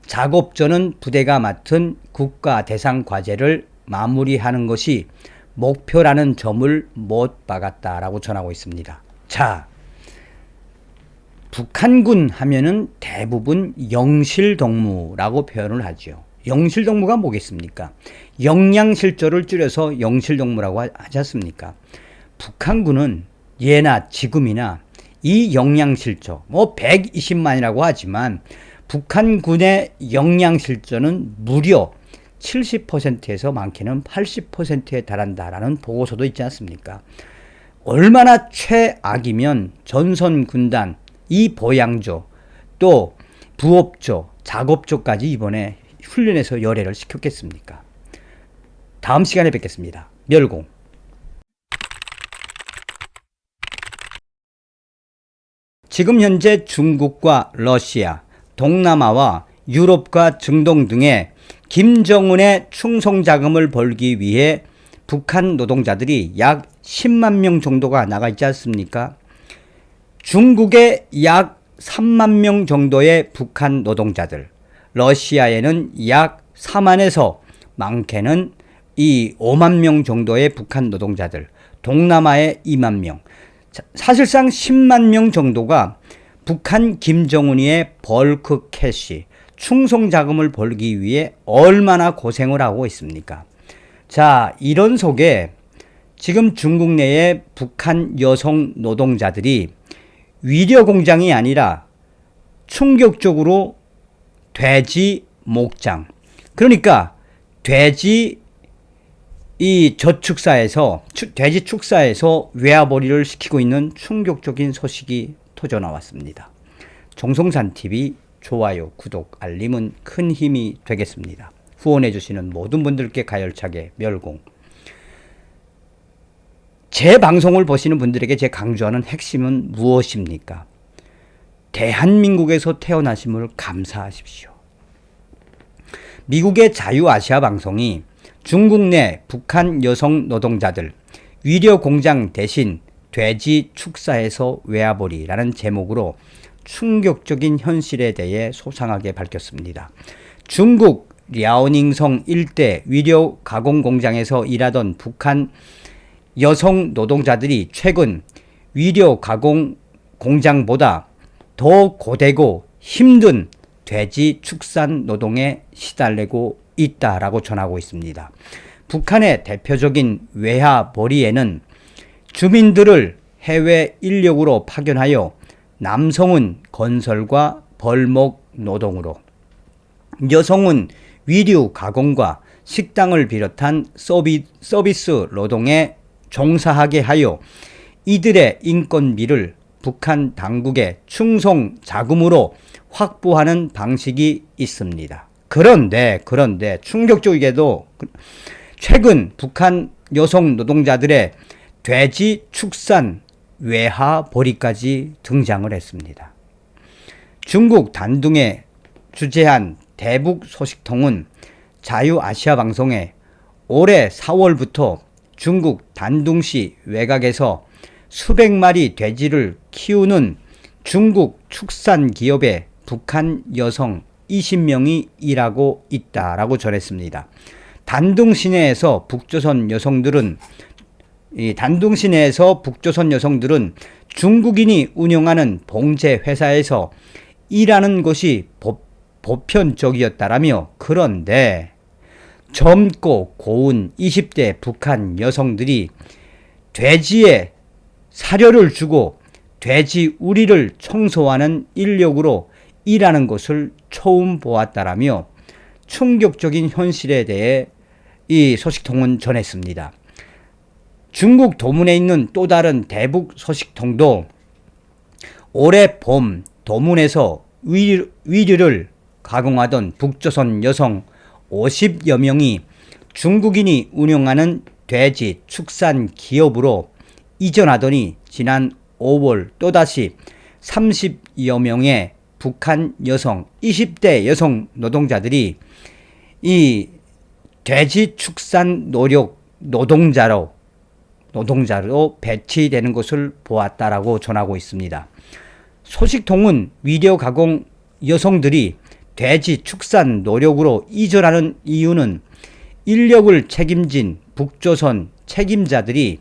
작업조는 부대가 맡은 국가 대상 과제를 마무리하는 것이 목표라는 점을 못 박았다라고 전하고 있습니다. 자, 북한군 하면은 대부분 영실동무라고 표현을 하죠. 영실동무가 뭐겠습니까? 역량실조를 줄여서 영실동무라고 하지 않습니까? 북한군은 예나 지금이나 이 역량실조, 120만이라고 하지만 북한군의 역량실조는 무려 70%에서 많게는 80%에 달한다라는 보고서도 있지 않습니까? 얼마나 최악이면 전선 군단, 이 보양조, 또 부업조, 작업조까지 이번에 훈련에서 열애를 시켰겠습니까? 다음 시간에 뵙겠습니다. 멸공. 지금 현재 중국과 러시아, 동남아와 유럽과 중동 등의 김정은의 충성자금을 벌기 위해 북한 노동자들이 약 10만 명 정도가 나가 있지 않습니까? 중국에 약 3만 명 정도의 북한 노동자들, 러시아에는 약 4만에서 많게는 이 5만 명 정도의 북한 노동자들, 동남아에 2만 명, 사실상 10만 명 정도가 북한 김정은이의 벌크 캐시, 충성 자금을 벌기 위해 얼마나 고생을 하고 있습니까? 자, 이런 속에 지금 중국 내의 북한 여성 노동자들이 위려 공장이 아니라 충격적으로 돼지 목장, 그러니까 돼지 축사에서 외화벌이를 시키고 있는 충격적인 소식이 터져 나왔습니다. 정성산TV 좋아요, 구독, 알림은 큰 힘이 되겠습니다. 후원해주시는 모든 분들께 가열차게 멸공. 제 방송을 보시는 분들에게 제 강조하는 핵심은 무엇입니까? 대한민국에서 태어나심을 감사하십시오. 미국의 자유아시아 방송이 중국 내 북한 여성 노동자들 위려 공장 대신 돼지 축사에서 외화벌이라는 제목으로 충격적인 현실에 대해 소상하게 밝혔습니다. 중국 랴오닝성 일대 위려 가공 공장에서 일하던 북한 여성 노동자들이 최근 위려 가공 공장보다 더 고되고 힘든 돼지 축산 노동에 시달리고 있다라고 전하고 있습니다. 북한의 대표적인 외화벌이에는 주민들을 해외 인력으로 파견하여 남성은 건설과 벌목 노동으로, 여성은 위류 가공과 식당을 비롯한 서비스 노동에 종사하게 하여 이들의 인건비를 북한 당국의 충성 자금으로 확보하는 방식이 있습니다. 그런데 충격적이게도 최근 북한 여성 노동자들의 돼지 축산 외화벌이까지 등장을 했습니다. 중국 단둥에 주재한 대북 소식통은 자유아시아 방송에 올해 4월부터 중국 단둥시 외곽에서 수백 마리 돼지를 키우는 중국 축산 기업의 북한 여성 20명이 일하고 있다라고 전했습니다. 단둥 시내에서 북조선 여성들은 중국인이 운영하는 봉제 회사에서 일하는 것이 보편적이었다라며, 그런데 젊고 고운 20대 북한 여성들이 돼지에 사료를 주고 돼지 우리를 청소하는 인력으로 일하는 것을 처음 보았다라며 충격적인 현실에 대해 이 소식통은 전했습니다. 중국 도문에 있는 또 다른 대북 소식통도 올해 봄 도문에서 위류를 가공하던 북조선 여성 50여 명이 중국인이 운영하는 돼지 축산 기업으로 이전하더니 지난 5월 또다시 30여 명의 북한 여성 20대 여성 노동자들이 이 돼지 축산 노동자로 배치되는 것을 보았다라고 전하고 있습니다. 소식통은 위려 가공 여성들이 돼지 축산 노력으로 이전하는 이유는 인력을 책임진 북조선 책임자들이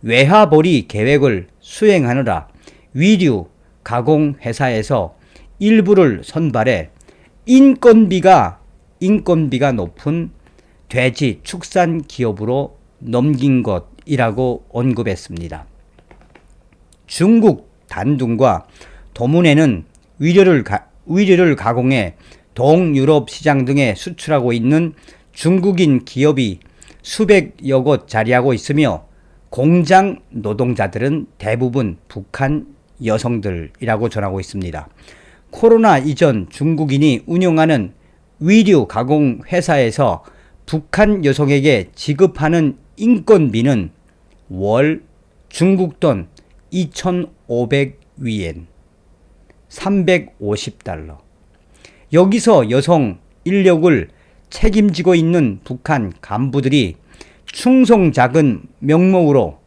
외화벌이 계획을 수행하느라 위류 가공 회사에서 일부를 선발해 인건비가 높은 돼지 축산 기업으로 넘긴 것이라고 언급했습니다. 중국 단둥과 도문에는 위류를 가공해 동유럽 시장 등에 수출하고 있는 중국인 기업이 수백여 곳 자리하고 있으며 공장 노동자들은 대부분 북한 여성들이라고 전하고 있습니다. 코로나 이전 중국인이 운영하는 위류 가공 회사에서 북한 여성에게 지급하는 인건비는 월 중국 돈 2,500위엔, 350달러. 여기서 여성 인력을 책임지고 있는 북한 간부들이 충성자금 명목으로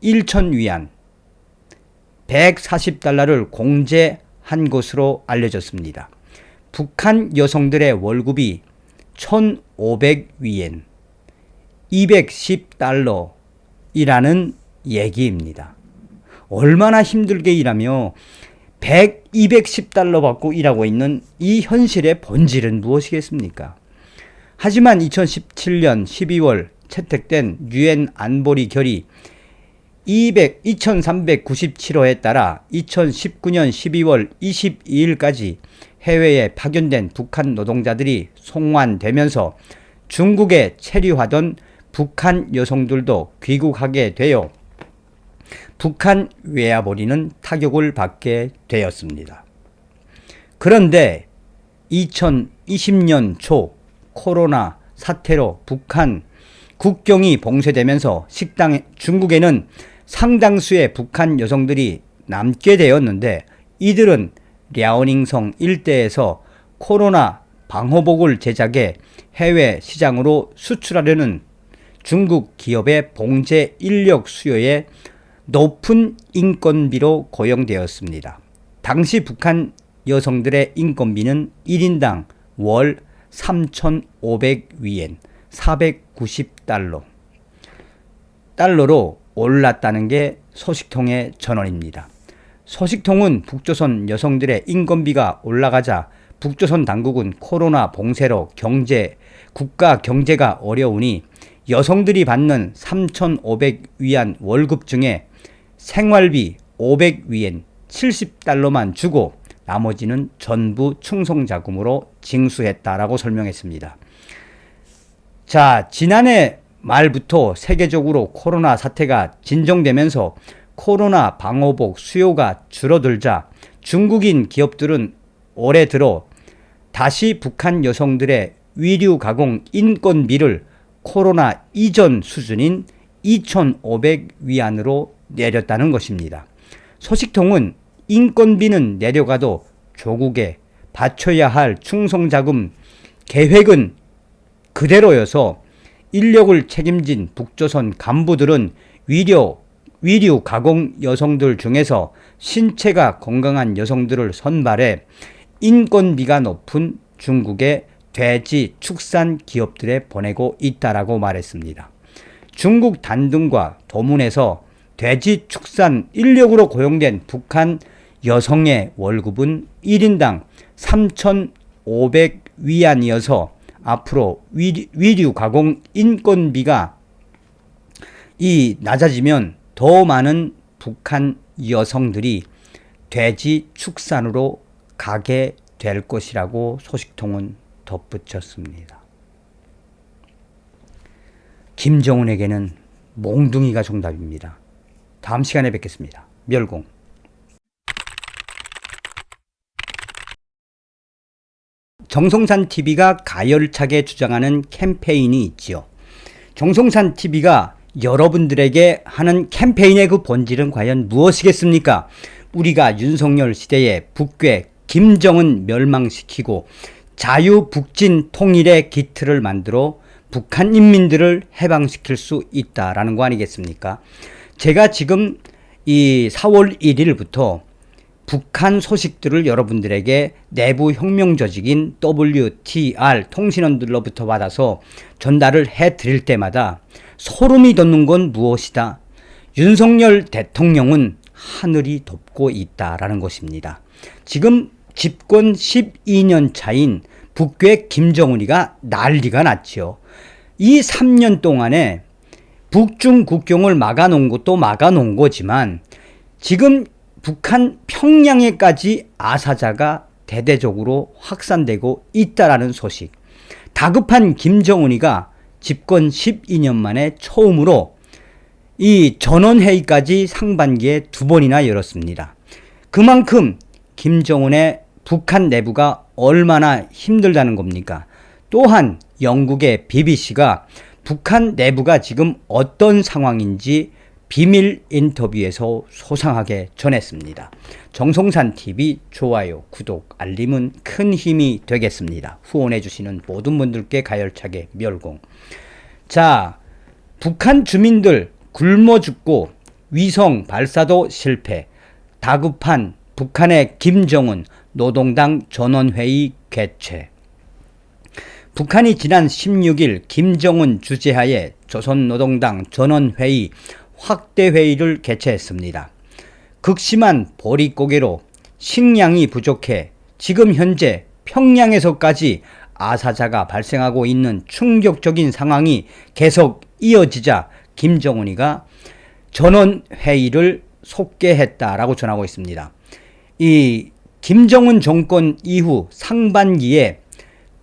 1,000위안, 140달러를 공제한 것으로 알려졌습니다. 북한 여성들의 월급이 1,500위엔, 210달러이라는 얘기입니다. 얼마나 힘들게 일하며 100, 210달러 받고 일하고 있는 이 현실의 본질은 무엇이겠습니까? 하지만 2017년 12월 채택된 유엔 안보리 결의 2397호에 따라 2019년 12월 22일까지 해외에 파견된 북한 노동자들이 송환되면서 중국에 체류하던 북한 여성들도 귀국하게 되어 북한 외화벌이는 타격을 받게 되었습니다. 그런데 2020년 초 코로나 사태로 북한 국경이 봉쇄되면서 중국에는 상당수의 북한 여성들이 남게 되었는데 이들은 랴오닝성 일대에서 코로나 방호복을 제작해 해외 시장으로 수출하려는 중국 기업의 봉제 인력 수요에 높은 인건비로 고용되었습니다. 당시 북한 여성들의 인건비는 1인당 월 3,500위엔 490달러로 올랐다는 게 소식통의 전언입니다. 소식통은 북조선 여성들의 인건비가 올라가자 북조선 당국은 코로나 봉쇄로 국가 경제가 어려우니 여성들이 받는 3,500위안 월급 중에 생활비 500위엔 70달러만 주고 나머지는 전부 충성자금으로 징수했다라고 설명했습니다. 자, 지난해 말부터 세계적으로 코로나 사태가 진정되면서 코로나 방호복 수요가 줄어들자 중국인 기업들은 올해 들어 다시 북한 여성들의 위류 가공 인건비를 코로나 이전 수준인 2,500위안으로 내렸다는 것입니다. 소식통은 인건비는 내려가도 조국에 바쳐야 할 충성자금 계획은 그대로여서 인력을 책임진 북조선 간부들은 위류 가공 여성들 중에서 신체가 건강한 여성들을 선발해 인건비가 높은 중국의 돼지 축산 기업들에 보내고 있다라고 말했습니다. 중국 단둥과 도문에서 돼지 축산 인력으로 고용된 북한 여성의 월급은 1인당 3,500위안이어서 앞으로 위류 가공 인건비가 낮아지면 더 많은 북한 여성들이 돼지 축산으로 가게 될 것이라고 소식통은 덧붙였습니다. 김정은에게는 몽둥이가 정답입니다. 다음 시간에 뵙겠습니다. 멸공. 정성산 TV가 가열차게 주장하는 캠페인이 있지요. 정성산 TV가 여러분들에게 하는 캠페인의 그 본질은 과연 무엇이겠습니까? 우리가 윤석열 시대에 북괴 김정은 멸망시키고 자유북진 통일의 기틀을 만들어 북한 인민들을 해방시킬 수 있다라는 거 아니겠습니까? 제가 지금 이 4월 1일부터 북한 소식들을 여러분들에게 내부 혁명 조직인 WTR 통신원들로부터 받아서 전달을 해드릴 때마다 소름이 돋는 건 무엇이다? 윤석열 대통령은 하늘이 돕고 있다라는 것입니다. 지금 집권 12년 차인 북괴 김정은이가 난리가 났죠. 이 3년 동안에 북중 국경을 막아놓은 것도 막아놓은 거지만 지금 북한 평양에까지 아사자가 대대적으로 확산되고 있다라는 소식. 다급한 김정은이가 집권 12년 만에 처음으로 이 전원회의까지 상반기에 2번이나 열었습니다. 그만큼 김정은의 북한 내부가 얼마나 힘들다는 겁니까? 또한 영국의 BBC가 북한 내부가 지금 어떤 상황인지 비밀 인터뷰에서 소상하게 전했습니다. 정성산TV 좋아요, 구독, 알림은 큰 힘이 되겠습니다. 후원해주시는 모든 분들께 가열차게 멸공. 자, 북한 주민들 굶어 죽고 위성 발사도 실패. 다급한 북한의 김정은 노동당 전원회의 개최. 북한이 지난 16일 김정은 주재하에 조선노동당 전원회의 확대회의를 개최했습니다. 극심한 보릿고개로 식량이 부족해 지금 현재 평양에서까지 아사자가 발생하고 있는 충격적인 상황이 계속 이어지자 김정은이가 전원회의를 속개했다라고 전하고 있습니다. 이 김정은 정권 이후 상반기에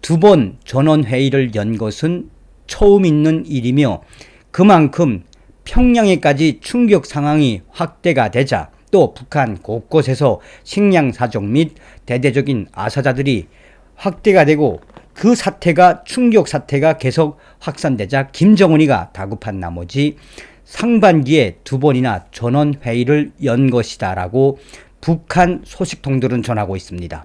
2번 전원회의를 연 것은 처음 있는 일이며 그만큼 평양에까지 충격 상황이 확대가 되자 또 북한 곳곳에서 식량 사정 및 대대적인 아사자들이 확대가 되고 그 사태가 충격 사태가 계속 확산되자 김정은이가 다급한 나머지 상반기에 2번이나 전원회의를 연 것이다 라고 북한 소식통들은 전하고 있습니다.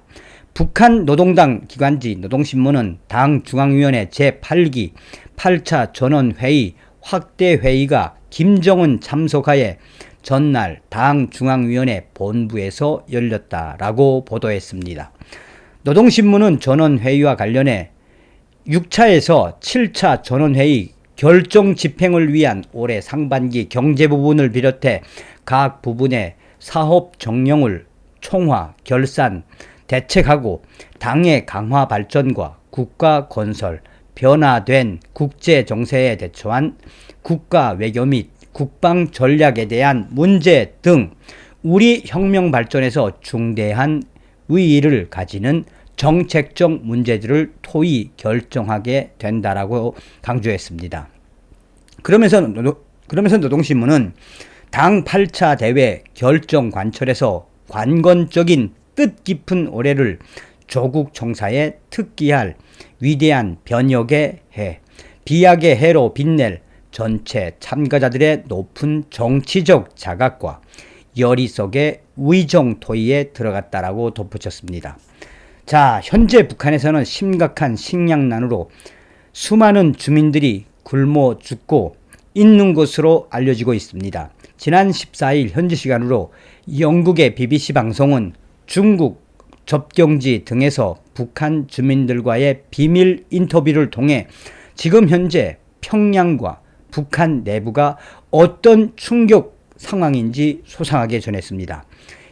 북한 노동당 기관지 노동신문은 당 중앙위원회 제8기 8차 전원회의 확대회의가 김정은 참석하에 전날 당 중앙위원회 본부에서 열렸다라고 보도했습니다. 노동신문은 전원회의와 관련해 6차에서 7차 전원회의 결정 집행을 위한 올해 상반기 경제 부분을 비롯해 각 부분의 사업 정령을 총화, 결산, 대책하고 당의 강화 발전과 국가 건설, 변화된 국제 정세에 대처한 국가 외교 및 국방 전략에 대한 문제 등 우리 혁명 발전에서 중대한 의의를 가지는 정책적 문제들을 토의 결정하게 된다라고 강조했습니다. 그러면서 노동신문은 당 8차 대회 결정 관철에서 관건적인 뜻깊은 올해를 조국 총사에 특기할 위대한 변혁의 해, 비약의 해로 빛낼 전체 참가자들의 높은 정치적 자각과 열의 속의 의정 토의에 들어갔다라고 덧붙였습니다. 자, 현재 북한에서는 심각한 식량난으로 수많은 주민들이 굶어 죽고 있는 것으로 알려지고 있습니다. 지난 14일 현지 시간으로 영국의 BBC 방송은 중국 접경지 등에서 북한 주민들과의 비밀 인터뷰를 통해 지금 현재 평양과 북한 내부가 어떤 충격 상황인지 소상하게 전했습니다.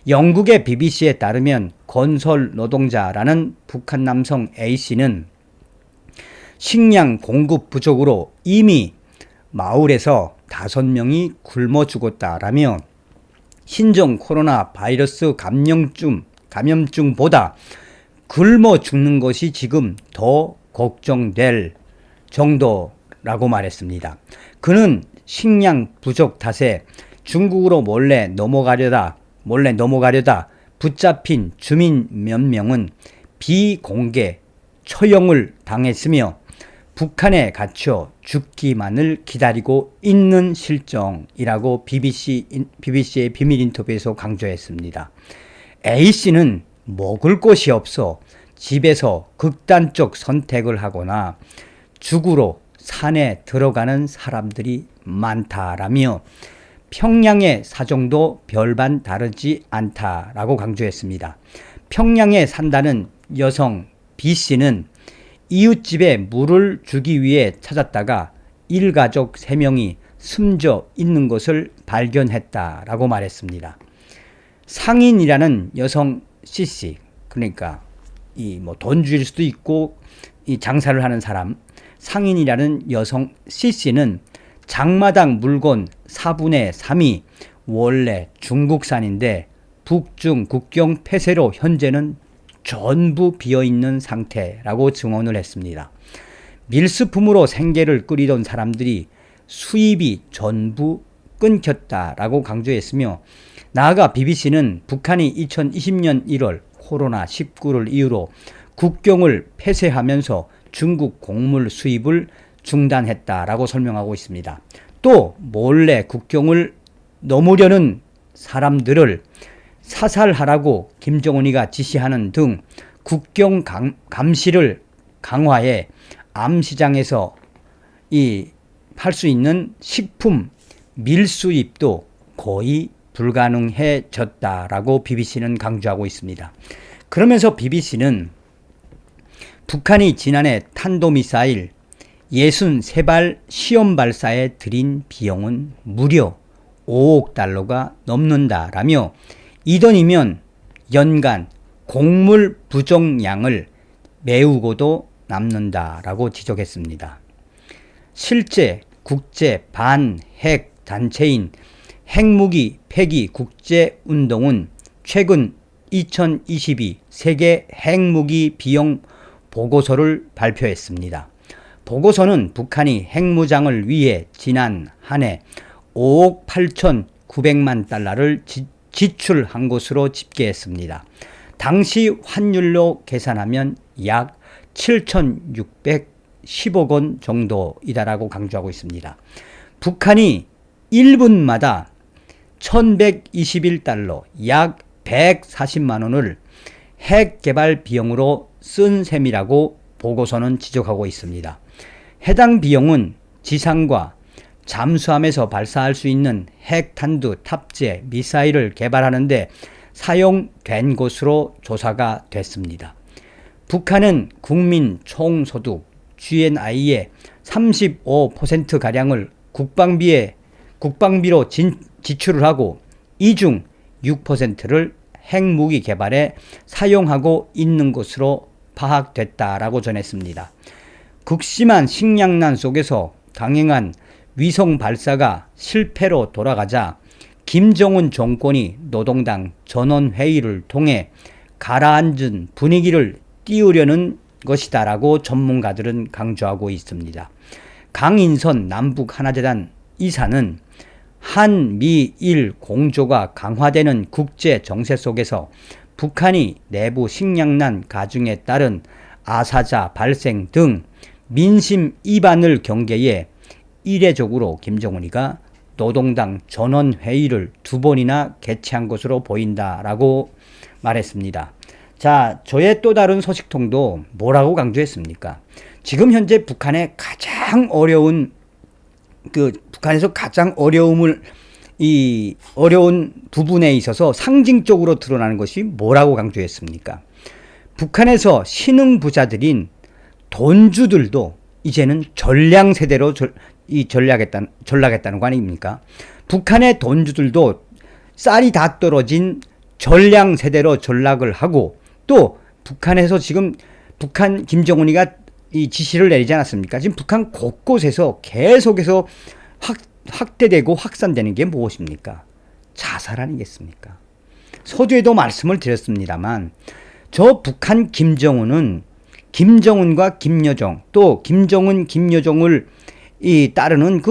영국의 BBC에 따르면 건설 노동자라는 북한 남성 A씨는 식량 공급 부족으로 이미 마을에서 5명이 굶어 죽었다라며 신종 코로나 바이러스 감염증보다 굶어 죽는 것이 지금 더 걱정될 정도라고 말했습니다. 그는 식량 부족 탓에 중국으로 몰래 넘어가려다 붙잡힌 주민 몇 명은 비공개 처형을 당했으며 북한에 갇혀 죽기만을 기다리고 있는 실정이라고 BBC의 비밀 인터뷰에서 강조했습니다. A씨는 먹을 것이 없어 집에서 극단적 선택을 하거나 죽으러 산에 들어가는 사람들이 많다라며 평양의 사정도 별반 다르지 않다라고 강조했습니다. 평양에 산다는 여성 B씨는 이웃집에 물을 주기 위해 찾았다가 일가족 3명이 숨져 있는 것을 발견했다라고 말했습니다. 상인이라는 여성 C씨, 그러니까 돈 줄 수도 있고 이 장사를 하는 사람, 상인이라는 여성 C씨는 장마당 물건 4분의 3이 원래 중국산인데 북중 국경 폐쇄로 현재는 전부 비어있는 상태라고 증언을 했습니다. 밀수품으로 생계를 꾸리던 사람들이 수입이 전부 끊겼다라고 강조했으며 나아가 BBC는 북한이 2020년 1월 코로나19를 이유로 국경을 폐쇄하면서 중국 곡물 수입을 중단했다라고 설명하고 있습니다. 또 몰래 국경을 넘으려는 사람들을 사살하라고 김정은이가 지시하는 등 국경 감시를 강화해 암시장에서 할 수 있는 식품 밀수입도 거의 불가능해졌다라고 BBC는 강조하고 있습니다. 그러면서 BBC는 북한이 지난해 탄도미사일 63발 시험 발사에 들인 비용은 무려 5억 달러가 넘는다라며 이 돈이면 연간 곡물 부족량을 메우고도 남는다라고 지적했습니다. 실제 국제 반핵 단체인 핵무기 폐기 국제운동은 최근 2022 세계 핵무기 비용 보고서를 발표했습니다. 보고서는 북한이 핵무장을 위해 지난 한 해 5억 8,900만 달러를 지출한 것으로 집계했습니다. 당시 환율로 계산하면 약 7,610억 원 정도이다라고 강조하고 있습니다. 북한이 1분마다 1,121달러 약 140만 원을 핵 개발 비용으로 쓴 셈이라고 보고서는 지적하고 있습니다. 해당 비용은 지상과 잠수함에서 발사할 수 있는 핵탄두 탑재 미사일을 개발하는 데 사용된 것으로 조사가 됐습니다. 북한은 국민 총소득 GNI의 35%가량을 국방비로 지출을 하고 이 중 6%를 핵무기 개발에 사용하고 있는 것으로 파악됐다라고 전했습니다. 극심한 식량난 속에서 강행한 위성 발사가 실패로 돌아가자 김정은 정권이 노동당 전원회의를 통해 가라앉은 분위기를 띄우려는 것이다라고 전문가들은 강조하고 있습니다. 강인선 남북하나재단 이사는 한미일 공조가 강화되는 국제 정세 속에서 북한이 내부 식량난 가중에 따른 아사자 발생 등 민심 이반을 경계해 이례적으로 김정은이가 노동당 전원회의를 2번이나 개최한 것으로 보인다라고 말했습니다. 자, 저의 또 다른 소식통도 뭐라고 강조했습니까? 지금 현재 북한의 가장 어려운 북한에서 가장 어려운 부분에 있어서 상징적으로 드러나는 것이 뭐라고 강조했습니까? 북한에서 신흥 부자들인 돈주들도 이제는 전량 세대로 전락했다는 거 아닙니까? 북한의 돈주들도 쌀이 다 떨어진 전량 세대로 전락을 하고 또 북한에서 지금 북한 김정은이가 이 지시를 내리지 않았습니까? 지금 북한 곳곳에서 계속해서 확대되고 확산되는 게 무엇입니까? 자살 아니겠습니까? 서두에도 말씀을 드렸습니다만 저 북한 김정은은 김정은과 김여정 또 김정은 김여정을 따르는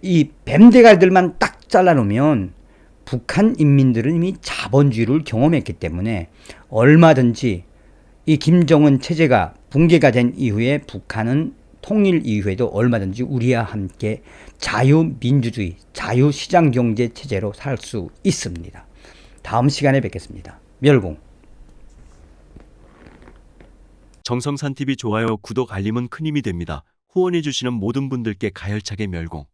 이 뱀대가리들만 딱 잘라놓으면 북한 인민들은 이미 자본주의를 경험했기 때문에 얼마든지 이 김정은 체제가 붕괴가 된 이후에 북한은 통일 이후에도 얼마든지 우리와 함께 자유민주주의, 자유시장경제 체제로 살 수 있습니다. 다음 시간에 뵙겠습니다. 멸공. 정성산TV 좋아요, 구독, 알림은 큰 힘이 됩니다. 후원해주시는 모든 분들께 가열차게 멸공.